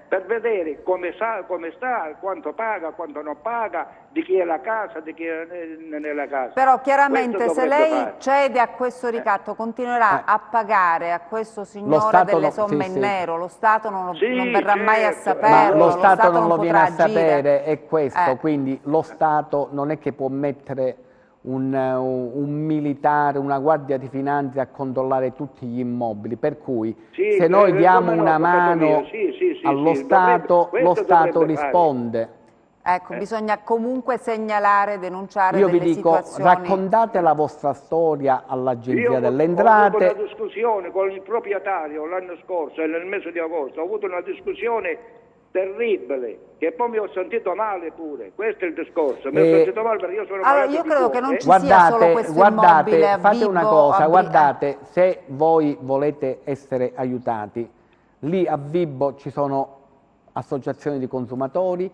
F: per vedere come sta, quanto paga, quanto non paga, di chi è la casa, di chi non è la casa.
A: Però chiaramente se lei cede a questo ricatto continuerà a pagare a questo signore delle somme in nero, lo Stato non verrà mai a saperlo,
B: ma lo Stato non lo viene a
A: agire.
B: sapere, è questo, quindi lo Stato non è che può mettere un militare, una guardia di finanza a controllare tutti gli immobili, per cui se noi diamo una mano allo Stato, lo Stato risponde.
A: Ecco, bisogna comunque segnalare, denunciare
B: Io vi
A: delle
B: dico,
A: situazioni.
B: raccontate la vostra storia all'Agenzia delle Entrate.
F: Ho avuto una discussione con il proprietario l'anno scorso, nel mese di agosto, ho avuto una discussione terribile, che poi mi ho sentito male pure, questo è il discorso, mi ho sentito male perché io sono
A: allora, io credo che non ci sia solo questo immobile a
B: fate
A: Vibo,
B: una cosa, guardate, se voi volete essere aiutati, lì a Vibo ci sono associazioni di consumatori,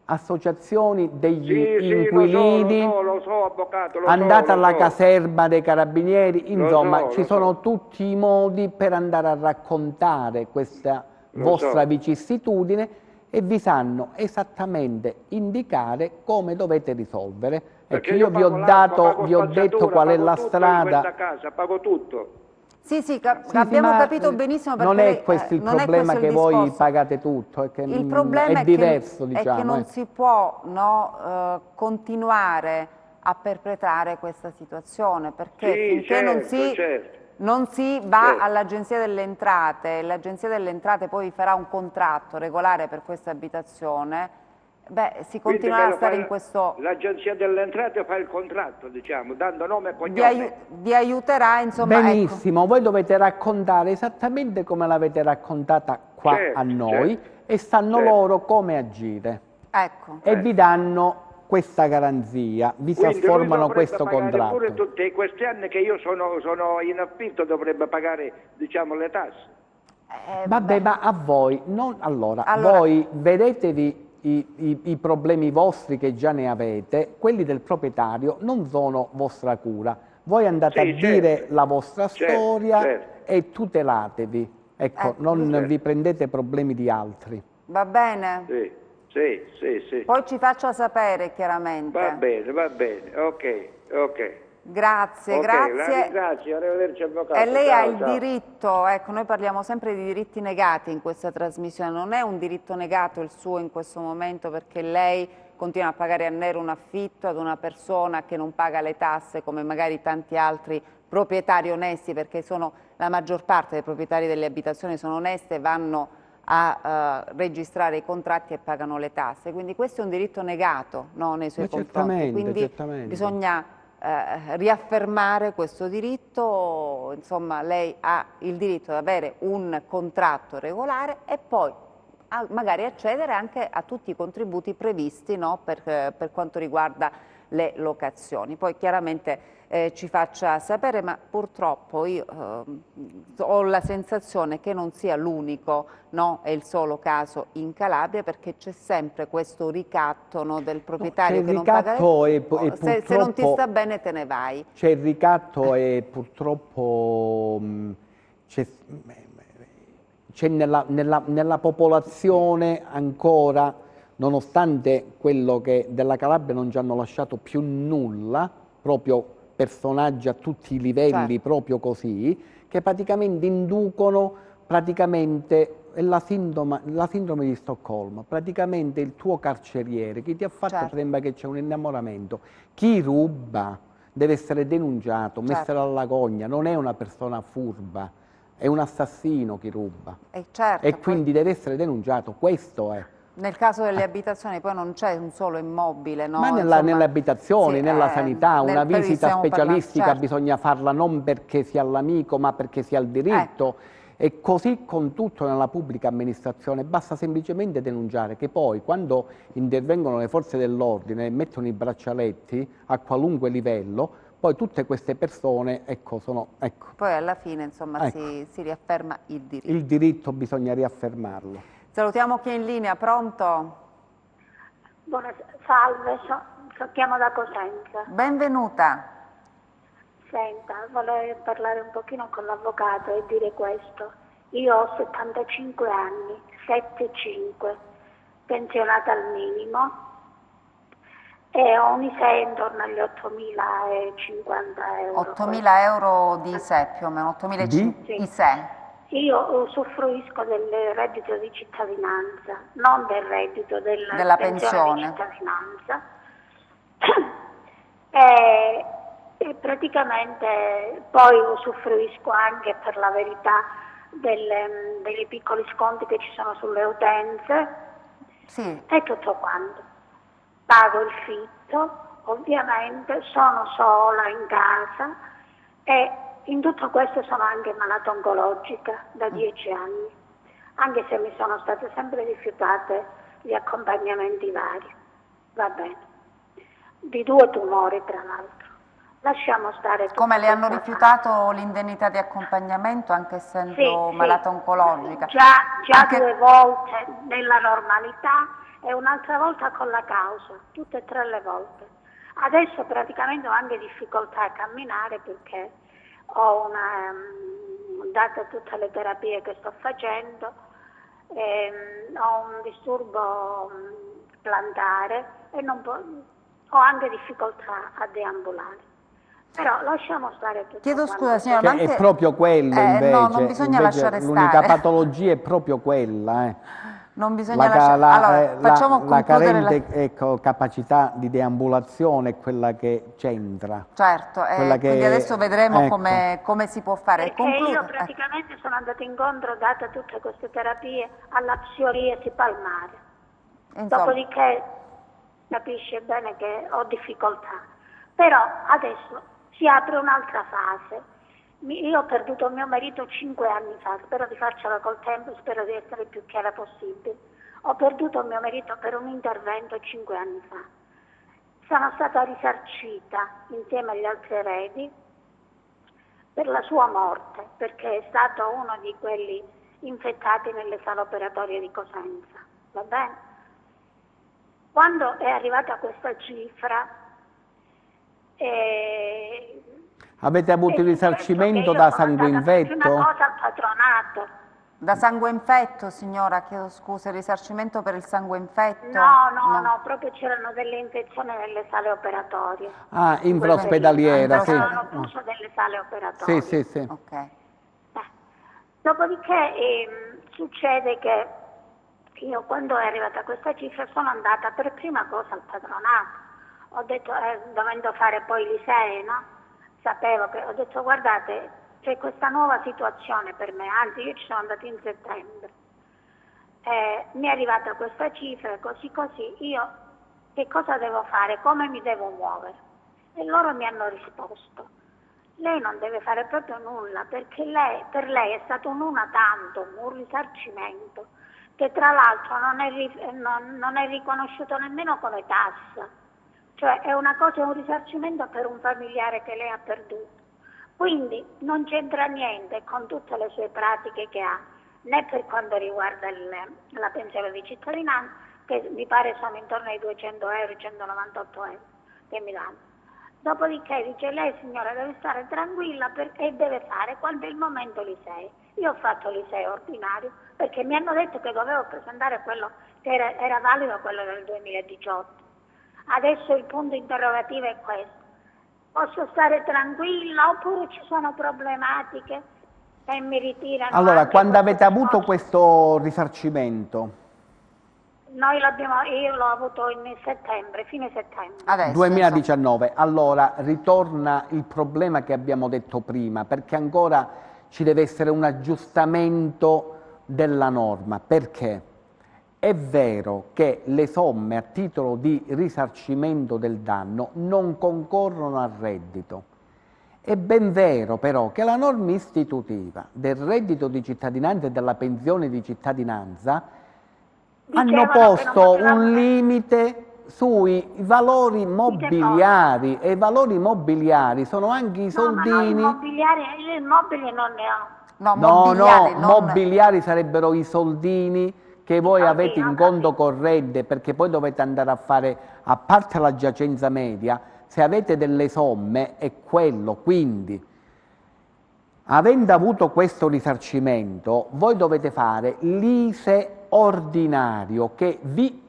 B: associazioni degli inquilini,
F: lo so, avvocato,
B: andate alla caserma dei carabinieri, insomma ci sono tutti i modi per andare a raccontare questa vostra vicissitudine e vi sanno esattamente indicare come dovete risolvere. Ecco, io vi ho detto qual è la strada.
F: In questa casa, pago tutto.
A: Sì, abbiamo capito benissimo perché
B: non è questo il problema che voi pagate tutto, è che
A: il problema
B: è diverso,
A: è che non si può continuare a perpetrare questa situazione, perché finché non si va all'Agenzia delle Entrate e l'Agenzia delle Entrate poi farà un contratto regolare per questa abitazione, si continuerà a stare in questo...
F: L'Agenzia delle Entrate fa il contratto, diciamo, dando nome e cognome.
A: Vi aiuterà, insomma...
B: Benissimo, voi dovete raccontare esattamente come l'avete raccontata qua a noi e sanno loro come agire.
A: Ecco.
B: E vi danno questa garanzia, vi trasformano questo contratto.
F: Pure tutti questi anni che io sono in affitto dovrebbe pagare, diciamo, le tasse.
B: Vabbè, ma a voi, allora, voi vedetevi i problemi vostri che già ne avete, quelli del proprietario non sono vostra cura. Voi andate a dire la vostra storia e tutelatevi. Ecco, non vi prendete problemi di altri.
A: Va bene?
F: Sì.
A: Poi ci faccia sapere, chiaramente.
F: Va bene, ok.
A: Grazie.
F: La ringrazio, arrivederci avvocato.
A: E lei ha il diritto, ecco, noi parliamo sempre di diritti negati in questa trasmissione, non è un diritto negato il suo in questo momento perché lei continua a pagare a nero un affitto ad una persona che non paga le tasse come magari tanti altri proprietari onesti, perché la maggior parte dei proprietari delle abitazioni sono onesti e vanno a registrare i contratti e pagano le tasse, quindi questo è un diritto negato nei suoi confronti, quindi bisogna riaffermare questo diritto, insomma lei ha il diritto ad avere un contratto regolare e poi magari accedere anche a tutti i contributi previsti per quanto riguarda le locazioni. Poi chiaramente ci faccia sapere, ma purtroppo io ho la sensazione che non sia l'unico, è il solo caso in Calabria, perché c'è sempre questo ricatto del proprietario che non paga le... se non ti sta bene te ne vai.
B: C'è il ricatto e purtroppo c'è nella popolazione ancora, nonostante quello che della Calabria non ci hanno lasciato più nulla, proprio personaggi a tutti i livelli, proprio così, che praticamente inducono la sindrome di Stoccolma, praticamente il tuo carceriere, chi ti ha fatto sembra che c'è un innamoramento, chi ruba deve essere denunciato, messo alla gogna, non è una persona furba, è un assassino chi ruba e quindi deve essere denunciato, questo è.
A: Nel caso delle abitazioni poi non c'è un solo immobile,
B: Ma nelle abitazioni, nella sanità, una visita specialistica bisogna farla non perché si ha l'amico ma perché si ha il diritto. E così con tutto nella pubblica amministrazione, basta semplicemente denunciare che poi quando intervengono le forze dell'ordine e mettono i braccialetti a qualunque livello, poi tutte queste persone,
A: Poi alla fine, insomma, si riafferma il diritto.
B: Il diritto bisogna riaffermarlo.
A: Salutiamo chi è in linea, pronto?
G: Buonasera, salve, chiamo da Cosenza.
A: Benvenuta.
G: Senta, volevo parlare un pochino con l'avvocato e dire questo, Io ho 75 anni, 75, pensionata al minimo e ho un ISEE intorno agli 8.050 euro.
A: 8.000 euro di ISEE più o meno, 8.000
G: Sì.
A: ISEE.
G: Io usufruisco del reddito di cittadinanza, non del reddito
A: della pensione
G: di cittadinanza. E praticamente poi usufruisco anche, per la verità, dei piccoli sconti che ci sono sulle utenze,
A: sì.
G: E tutto quanto. Pago il fitto, ovviamente, sono sola in casa e in tutto questo sono anche malata oncologica da 10 anni, anche se mi sono state sempre rifiutate gli accompagnamenti vari. Va bene. Di 2 tumori, tra l'altro. Lasciamo stare tutto.
A: Come le hanno rifiutato l'indennità di accompagnamento anche essendo malata oncologica?
G: Già
A: anche
G: 2 volte nella normalità e un'altra volta con la causa, tutte e 3 le volte. Adesso praticamente ho anche difficoltà a camminare perché ho date tutte le terapie che sto facendo, ho un disturbo plantare e ho anche difficoltà a deambulare. Però lasciamo stare tutto.
A: Chiedo scusa signora, ma anche...
B: è proprio quello invece,
A: no, non bisogna lasciare
B: l'unica
A: stare.
B: patologia è proprio quella.
A: Non bisogna lasciare... Allora, facciamo
B: la
A: concludere
B: carente capacità di deambulazione è quella che c'entra.
A: Certo, quindi adesso vedremo come si può fare.
G: Perché io praticamente sono andata incontro, date tutte queste terapie, alla psoriasi palmare.
A: Insomma.
G: Dopodiché capisce bene che ho difficoltà. Però adesso si apre un'altra fase. Io ho perduto mio marito 5 anni fa, spero di farcela col tempo, spero di essere il più chiara possibile. Ho perduto mio marito per un intervento 5 anni fa. Sono stata risarcita insieme agli altri eredi per la sua morte, perché è stato uno di quelli infettati nelle sale operatorie di Cosenza. Va bene? Quando è arrivata questa cifra,
B: avete avuto il risarcimento da sangue infetto?
G: Una cosa al patronato.
A: Da sangue infetto, signora, chiedo scusa, il risarcimento per il sangue infetto?
G: No, proprio c'erano delle infezioni nelle sale operatorie.
B: Ah, infraospedaliera, sì.
G: Avevano chiuso delle sale operatorie.
B: Sì.
A: Ok.
G: Dopodiché succede che io, quando è arrivata questa cifra, sono andata per prima cosa al patronato. Ho detto, dovendo fare poi l'ISEE, no? Sapevo che, ho detto, guardate, c'è questa nuova situazione per me, anzi io ci sono andata in settembre, mi è arrivata questa cifra, così, io che cosa devo fare, come mi devo muovere? E loro mi hanno risposto, lei non deve fare proprio nulla, perché per lei è stato un una tantum, un risarcimento, che tra l'altro non è riconosciuto nemmeno come tassa. Cioè è un risarcimento per un familiare che lei ha perduto. Quindi non c'entra niente con tutte le sue pratiche che ha, né per quanto riguarda la pensione di cittadinanza, che mi pare sono intorno ai 200 euro, 198 euro che mi danno. Dopodiché dice, lei signora deve stare tranquilla e deve fare quando è il momento l'ISEE. Io ho fatto l'ISEE ordinario perché mi hanno detto che dovevo presentare quello che era valido, quello del 2018. Adesso il punto interrogativo è questo. Posso stare tranquilla oppure ci sono problematiche e mi ritirano?
B: Allora, quando avete avuto questo risarcimento?
G: Io l'ho avuto in settembre, fine settembre.
A: Adesso,
B: 2019. Allora, ritorna il problema che abbiamo detto prima, perché ancora ci deve essere un aggiustamento della norma. Perché? È vero che le somme a titolo di risarcimento del danno non concorrono al reddito. È ben vero però che la norma istitutiva del reddito di cittadinanza e della pensione di cittadinanza hanno posto un limite sui valori mobiliari, e i valori mobiliari sono anche i soldini.
G: No, io immobili non ne ho.
B: Mobiliari sarebbero i soldini che voi avete in conto corrente, perché poi dovete andare a fare, a parte la giacenza media, se avete delle somme è quello. Quindi Avendo avuto questo risarcimento, voi dovete fare l'ISEE ordinario che vi,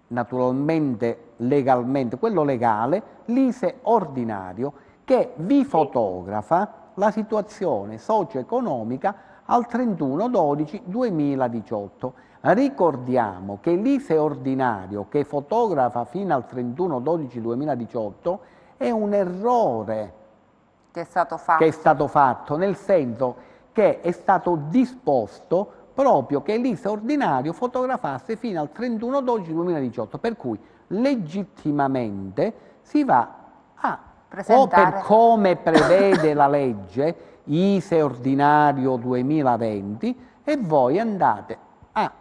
B: naturalmente legalmente, quello legale, l'ISEE ordinario che vi fotografa la situazione socio-economica al 31/12/2018. Ricordiamo che l'ISEE ordinario che fotografa fino al 31/12/2018 è un errore
A: che è stato fatto,
B: nel senso che è stato disposto proprio che l'ISEE ordinario fotografasse fino al 31/12/2018, per cui legittimamente si va a, o per come prevede la legge, ISEE ordinario 2020, e voi andate a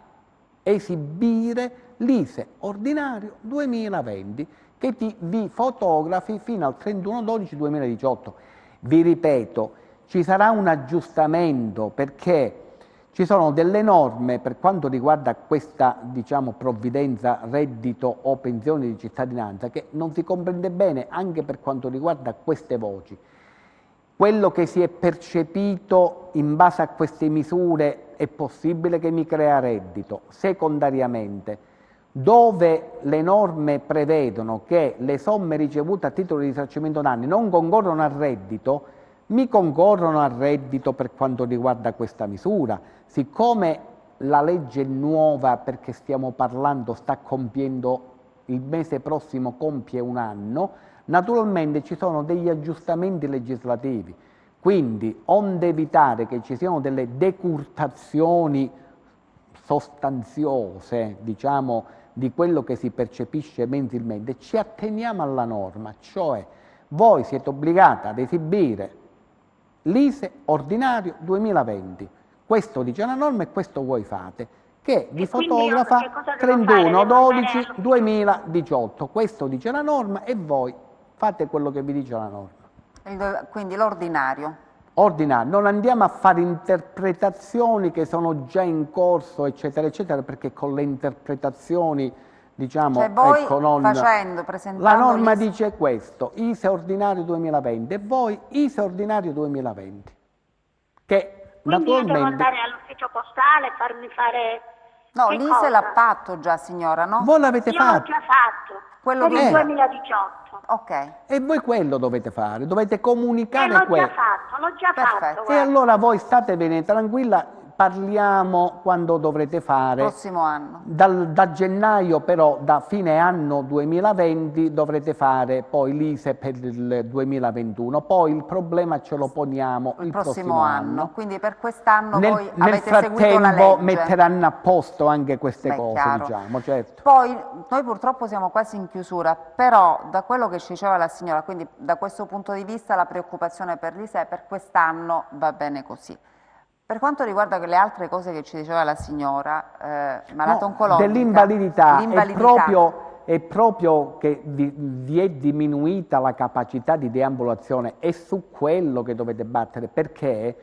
B: esibire l'ISEE ordinario 2020 che vi fotografi fino al 31/12/2018. Vi ripeto, ci sarà un aggiustamento perché ci sono delle norme per quanto riguarda questa, diciamo, provvidenza, reddito o pensione di cittadinanza che non si comprende bene anche per quanto riguarda queste voci. Quello che si è percepito in base a queste misure è possibile che mi crea reddito. Secondariamente, dove le norme prevedono che le somme ricevute a titolo di risarcimento danni non concorrono al reddito, mi concorrono al reddito per quanto riguarda questa misura. Siccome la legge nuova, perché stiamo parlando, sta compiendo, il mese prossimo compie un anno, naturalmente ci sono degli aggiustamenti legislativi. Quindi, onde evitare che ci siano delle decurtazioni sostanziose, diciamo, di quello che si percepisce mensilmente, ci atteniamo alla norma, cioè voi siete obbligati ad esibire l'ISEE ordinario 2020. Questo dice la norma e questo voi fate, che vi fotografa 31/12/2018. Questo dice la norma e voi fate quello che vi dice la norma.
A: Quindi l'ordinario.
B: Ordinario, non andiamo a fare interpretazioni che sono già in corso, eccetera, eccetera, perché con le interpretazioni, diciamo,
A: cioè voi
B: ecco, presentando la norma dice questo, ISEE ordinario 2020, e voi ISEE ordinario 2020. Che
G: quindi
B: naturalmente...
G: io devo andare all'ufficio postale, farmi fare...
A: No, l'ISEE l'ha fatto già, signora, no?
B: Voi l'avete fatto?
G: Io l'ho già fatto,
A: quello
G: per il 2018.
A: Ok.
B: E voi quello dovete fare, dovete comunicare
G: l'ho
B: quello.
G: l'ho già fatto.
B: E allora voi statevene tranquilla, parliamo quando dovrete fare.
A: Prossimo anno.
B: Da gennaio però, da fine anno 2020, dovrete fare poi l'ISEE per il 2021. Poi il problema ce lo poniamo il prossimo anno.
A: Quindi per quest'anno voi
B: nel
A: avete seguito la legge.
B: frattempo metteranno a posto anche queste cose,
A: chiaro.
B: diciamo, certo.
A: Poi noi purtroppo siamo quasi in chiusura, però da quello che ci diceva la signora, quindi da questo punto di vista la preoccupazione per l'ISEE per quest'anno va bene così. Per quanto riguarda le altre cose che ci diceva la signora, malato oncologica,
B: dell'invalidità, è proprio che vi è diminuita la capacità di deambulazione, è su quello che dovete battere, perché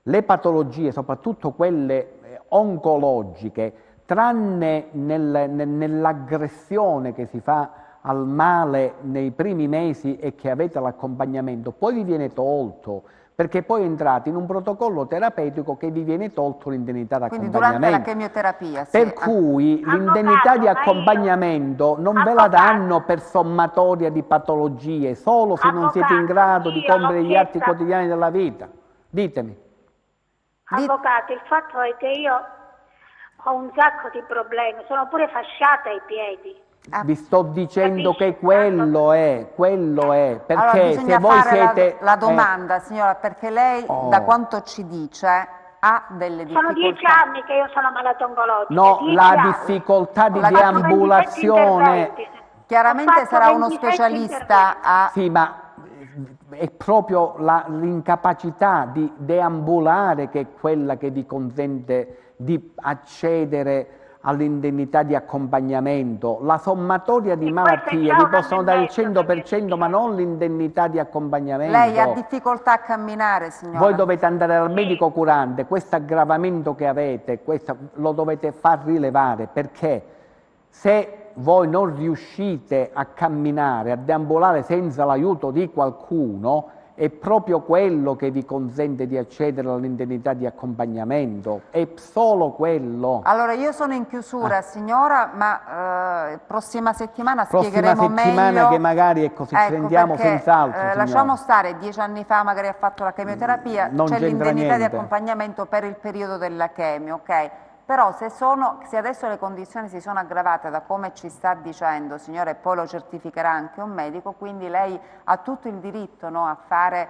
B: le patologie, soprattutto quelle oncologiche, tranne nell'aggressione che si fa al male nei primi mesi e che avete l'accompagnamento, poi vi viene tolto, perché poi entrate in un protocollo terapeutico che vi viene tolto l'indennità di accompagnamento.
A: Quindi durante la chemioterapia, sì.
B: Per cui l'indennità di accompagnamento non ve la danno per sommatoria di patologie, solo se non siete in grado di compiere gli atti quotidiani della vita. Ditemi.
G: Avvocato, il fatto è che io ho un sacco di problemi, sono pure fasciata ai piedi.
B: Vi sto dicendo che quello è, perché
A: allora,
B: se voi siete...
A: la domanda, signora, perché lei, da quanto ci dice, ha delle difficoltà.
G: Sono 10 anni che io sono malata oncologica.
B: No, la difficoltà di deambulazione...
A: Chiaramente sarà uno specialista a...
B: Sì, ma è proprio l'incapacità di deambulare che è quella che vi consente di accedere all'indennità di accompagnamento. La sommatoria di malattie vi possono dare il 100%, ma non l'indennità di accompagnamento.
A: Lei ha difficoltà a camminare, signora?
B: Voi dovete andare dal medico curante, questo aggravamento che avete, lo dovete far rilevare, perché se voi non riuscite a camminare, a deambulare senza l'aiuto di qualcuno, è proprio quello che vi consente di accedere all'indennità di accompagnamento, è solo quello.
A: Allora io sono in chiusura signora, ma prossima settimana spiegheremo meglio.
B: Prossima settimana che magari ci rendiamo senz'altro.
A: Lasciamo stare, 10 anni fa magari ha fatto la chemioterapia, c'è l'indennità di accompagnamento per il periodo della chemio, ok? Però se adesso le condizioni si sono aggravate da come ci sta dicendo, signore, e poi lo certificherà anche un medico, quindi lei ha tutto il diritto, no, a fare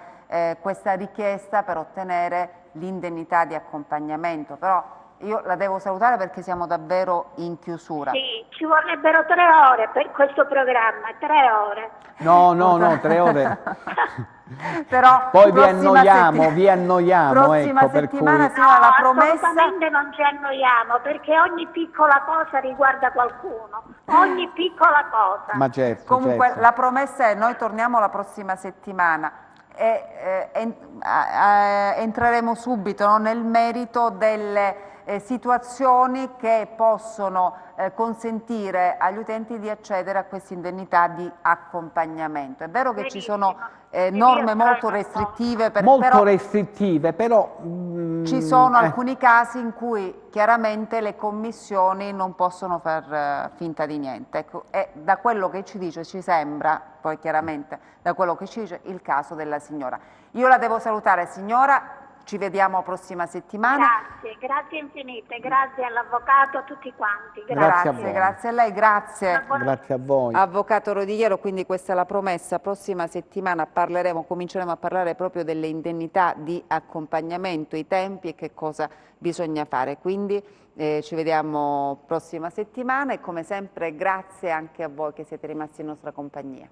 A: questa richiesta per ottenere l'indennità di accompagnamento. Però io la devo salutare perché siamo davvero in chiusura.
G: Sì, ci vorrebbero 3 ore per questo programma, 3 ore.
B: No, 3 ore.
A: Però
B: poi vi annoiamo,
A: prossima
B: ecco,
A: settimana
B: per cui...
A: la promessa.
G: Assolutamente non ci annoiamo, perché ogni piccola cosa riguarda qualcuno, ogni piccola cosa.
B: Ma certo,
A: comunque
B: certo.
A: La promessa è: noi torniamo la prossima settimana e entreremo subito, no, nel merito delle situazioni che possono consentire agli utenti di accedere a questa indennità di accompagnamento. È vero che ci sono norme molto restrittive,
B: però
A: ci sono alcuni casi in cui chiaramente le commissioni non possono far finta di niente. Ecco, e da quello che ci dice ci sembra, poi chiaramente da quello che ci dice, il caso della signora. Io la devo salutare, signora. Ci vediamo prossima settimana.
G: Grazie infinite, grazie all'avvocato, a tutti quanti.
A: Grazie a lei, grazie.
B: Grazie a voi.
A: Avvocato Rodigliero, quindi questa è la promessa, prossima settimana cominceremo a parlare proprio delle indennità di accompagnamento, i tempi e che cosa bisogna fare. Quindi ci vediamo prossima settimana e come sempre grazie anche a voi che siete rimasti in nostra compagnia.